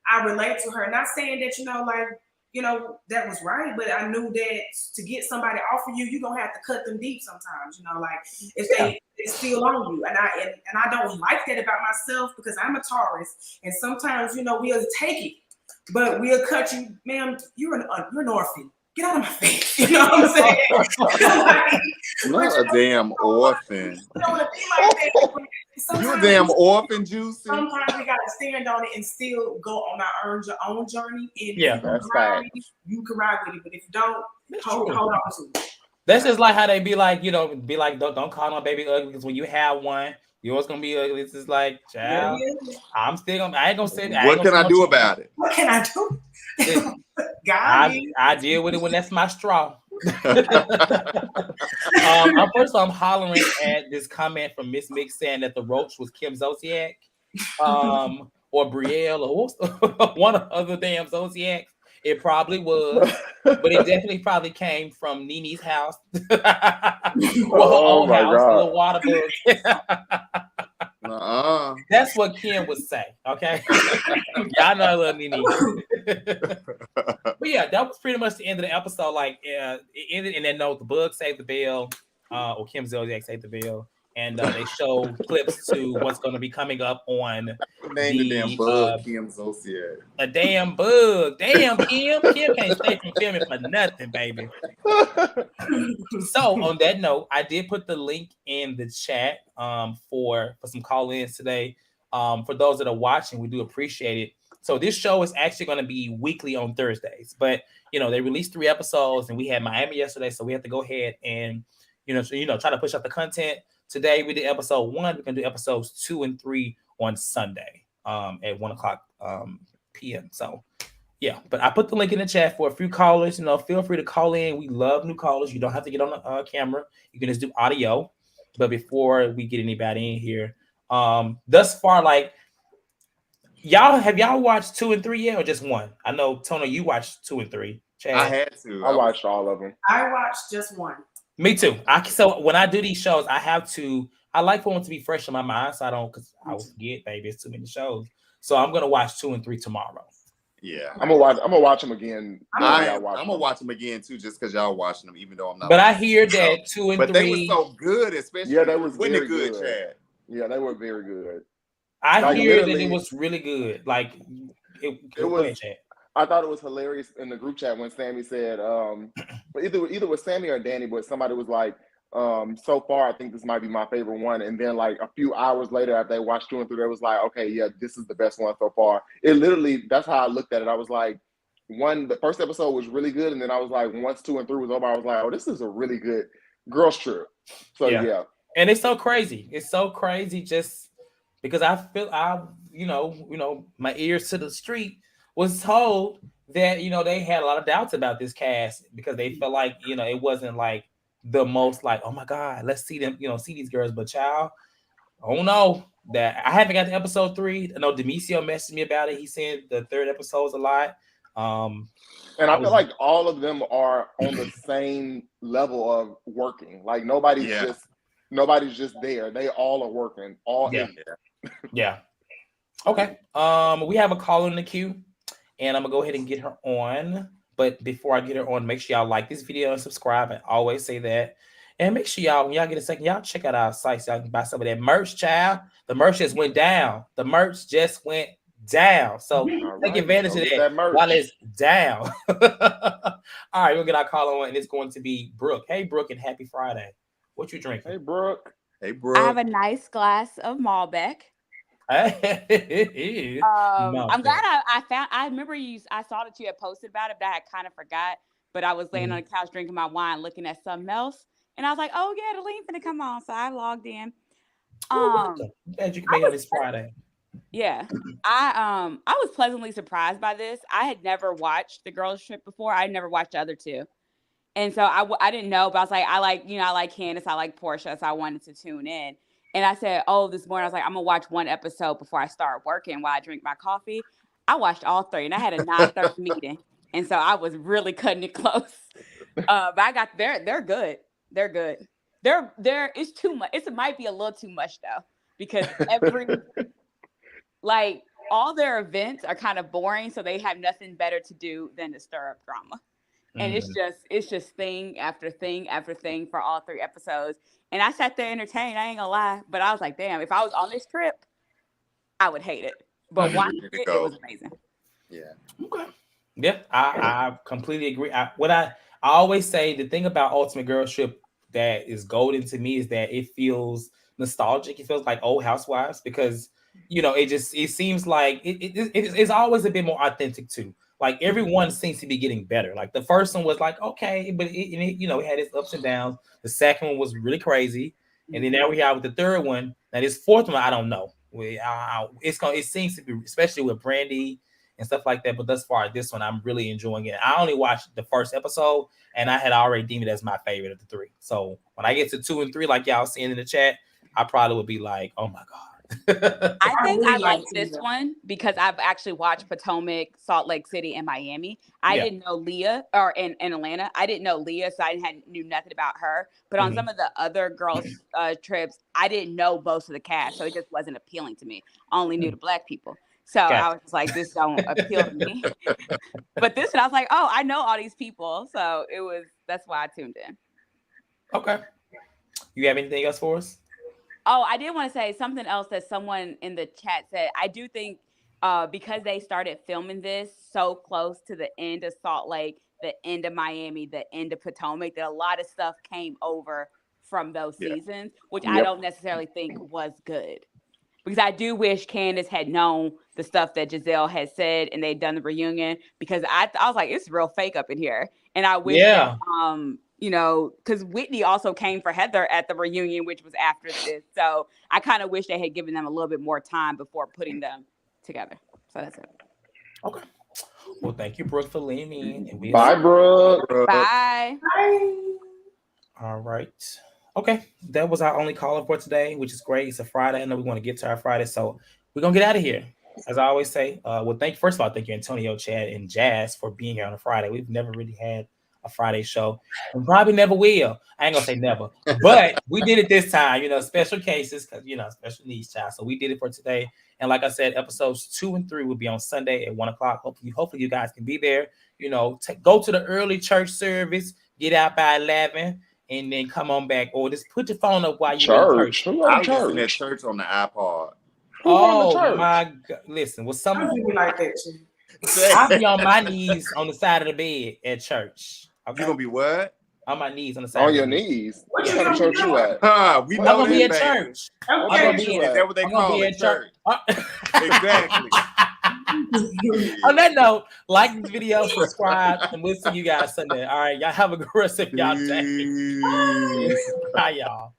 I relate to her. Not saying that, you know, like, you know, that was right, but I knew that to get somebody off of you, you're gonna have to cut them deep sometimes, you know, like if they still on you. And I don't like that about myself because I'm a Taurus, and sometimes, you know, we'll take it, but we'll cut you, ma'am, you're an orphan. Get out of my face. You know what I'm saying? Like,
not a damn orphan.
You don't want to be like that.
You a damn orphan, Juicy.
Sometimes we gotta stand on it and still go on our own journey. And
yeah,
that's right.
You can ride with it, but if you don't, hold on to it.
That's just like how they be like, you know, don't call my baby ugly because when you have one, yours gonna be ugly. It's just like, child, I ain't gonna say that.
What can I do about it?
What can I do?
I deal with it when that's my straw. I'm hollering at this comment from Miss Mix saying that the roach was Kim Zolciak, or Brielle, or one of the other damn Zolciaks. It probably was, but it definitely probably came from Nene's house. Or her own house, a little water bug. That's what Kim would say, okay? Y'all know I love Nene. But yeah, that was pretty much the end of the episode. Like, it ended in that note, the bug saved the bell, or Kim Zolciak saved the bell. And they show clips to what's going to be coming up on
the damn bug, Kim Zolciak.
A damn bug. Damn, Kim. Kim can't stay from filming for nothing, baby. So on that note, I did put the link in the chat for some call-ins today. For those that are watching, we do appreciate it. So this show is actually going to be weekly on Thursdays. But, you know, they released 3 episodes, and we had Miami yesterday, so we have to go ahead and, try to push out the content. Today we did episode 1. We're gonna do episodes 2 and 3 on Sunday at 1:00 p.m. So yeah, but I put the link in the chat for a few callers. You know, feel free to call in. We love new callers. You don't have to get on the camera. You can just do audio. But before we get anybody in here, thus far, like have y'all watched 2 and 3 yet, or just 1? I know Tony, you watched 2 and 3. Chad?
I had to.
I watched all of them.
I watched just 1.
Me too. So when I do these shows, I like for them to be fresh in my mind, so I don't, because I will forget, baby. It's too many shows. So I'm gonna watch 2 and 3 tomorrow.
Yeah,
I'm gonna watch them again.
I'm gonna watch them again too, just because y'all watching them, even though I'm not.
But I hear that 2 and 3.
But they were so good, especially.
Yeah, they was
Whitney
very good.
Chad.
Yeah, they were very good.
I hear that it was really good. Like it was. Chad.
I thought it was hilarious in the group chat when Sammy said, either with Sammy or Danny, but somebody was like, so far, I think this might be my favorite one. And then like a few hours later, after they watched 2 and 3, they was like, okay, yeah, this is the best one so far. It literally, that's how I looked at it. I was like, the first episode was really good. And then I was like, once 2 and 3 was over, I was like, oh, this is a really good girls trip. So yeah.
And it's so crazy. It's so crazy just because I feel my ears to the street was told that, they had a lot of doubts about this cast because they felt like, it wasn't like the most like, oh my God, let's see them, see these girls. But child, oh no, that I haven't got to episode 3. I know Demisio messaged me about it. He said the 3rd episode's a lot.
And I feel like all of them are on the same level of working. Like nobody's just there. They all are working.
Yeah. Okay. We have a caller in the queue. And I'm gonna go ahead and get her on. But before I get her on, make sure y'all like this video and subscribe. I always say that. And make sure y'all, when y'all get a second, y'all check out our sites. Y'all can buy some of that merch, child. The merch just went down. The merch just went down. So take advantage of that while it's down. All right, we'll get our call on, and it's going to be Brooke. Hey, Brooke, and happy Friday. What you drinking?
Hey, Brooke.
Hey, Brooke.
I have a nice glass of Malbec. I'm glad I found. I remember I saw that you had posted about it, but I had kind of forgot. But I was laying on the couch drinking my wine, looking at something else, and I was like, "Oh yeah, the link's gonna come on." So I logged in.
Glad you can make it this Friday.
Yeah, I was pleasantly surprised by this. I had never watched the girls' trip before. I had never watched the other two, and so I didn't know. But I was like, I like Candace, I like Porsha, so I wanted to tune in. And I said, this morning I was like, I'm gonna watch one episode before I start working while I drink my coffee. I watched all 3, and I had a 9:30 meeting, and so I was really cutting it close. But I got they're good. They're good. It's too much. It might be a little too much though, because all their events are kind of boring, so they have nothing better to do than to stir up drama. And it's just thing after thing after thing for all 3 episodes. And I sat there entertained. I ain't gonna lie, but I was like, damn, if I was on this trip, I would hate it. But watching it was amazing.
Yeah.
Okay. Yeah, I completely agree. I always say, the thing about Ultimate Girls Trip that is golden to me is that it feels nostalgic. It feels like old Housewives, because it seems like it's always a bit more authentic too. Like everyone seems to be getting better. Like the first one was like okay, but it had its ups and downs. The second one was really crazy, and then now we have with the third one. Now this fourth one, I don't know. It seems to be, especially with Brandy and stuff like that. But thus far, this one I'm really enjoying it. I only watched the first episode, and I had already deemed it as my favorite of the 3. So when I get to 2 and 3, like y'all seeing in the chat, I probably would be like, oh my god.
I think I like this one because I've actually watched Potomac, Salt Lake City, and Miami. I didn't know Leah, or in Atlanta. I didn't know Leah, so I knew nothing about her. But on some of the other girls' trips, I didn't know most of the cast, so it just wasn't appealing to me. I only knew the black people. So I was just like, this don't appeal to me. But this one, I was like, oh, I know all these people. So that's why I tuned in.
Okay. You have anything else for us?
Oh, I did want to say something else that someone in the chat said. I do think because they started filming this so close to the end of Salt Lake, the end of Miami, the end of Potomac, that a lot of stuff came over from those seasons, which I don't necessarily think was good. Because I do wish Candace had known the stuff that Gizelle had said and they'd done the reunion, because I was like, it's real fake up in here. And I wish that, because Whitney also came for Heather at the reunion, which was after this. So I kind of wish they had given them a little bit more time before putting them together. So that's it.
Okay. Well, thank you, Brooke, for leaning in.
Bye, Brooke.
Bye.
Bye.
All right. Okay. That was our only caller for today, which is great. It's a Friday. I know we want to get to our Friday, so we're going to get out of here. As I always say, first of all, thank you, Antonio, Chad, and Jazz, for being here on a Friday. We've never really had a Friday show, and probably never will. I ain't gonna say never, but we did it this time. Special cases, because special needs child. So we did it for today. And like I said, episodes 2 and 3 will be on Sunday at 1:00. Hopefully you guys can be there. Go to the early church service, get out by 11, and then come on back, or just put your phone up while you're in church.
I listen at church on the iPod.
Oh my God! Listen, with some
like that too.
I'll be on my knees on the side of the bed at church.
Okay? You gonna be what?
On my knees on the side.
On your knees? What kind of church you at?
We
I'm
know
gonna be at church.
I'm gonna be at. Is that what they call it? Church. Exactly.
On that note, like this video, subscribe, and we'll see you guys Sunday. All right, y'all have a good rest of y'all day. Bye, y'all.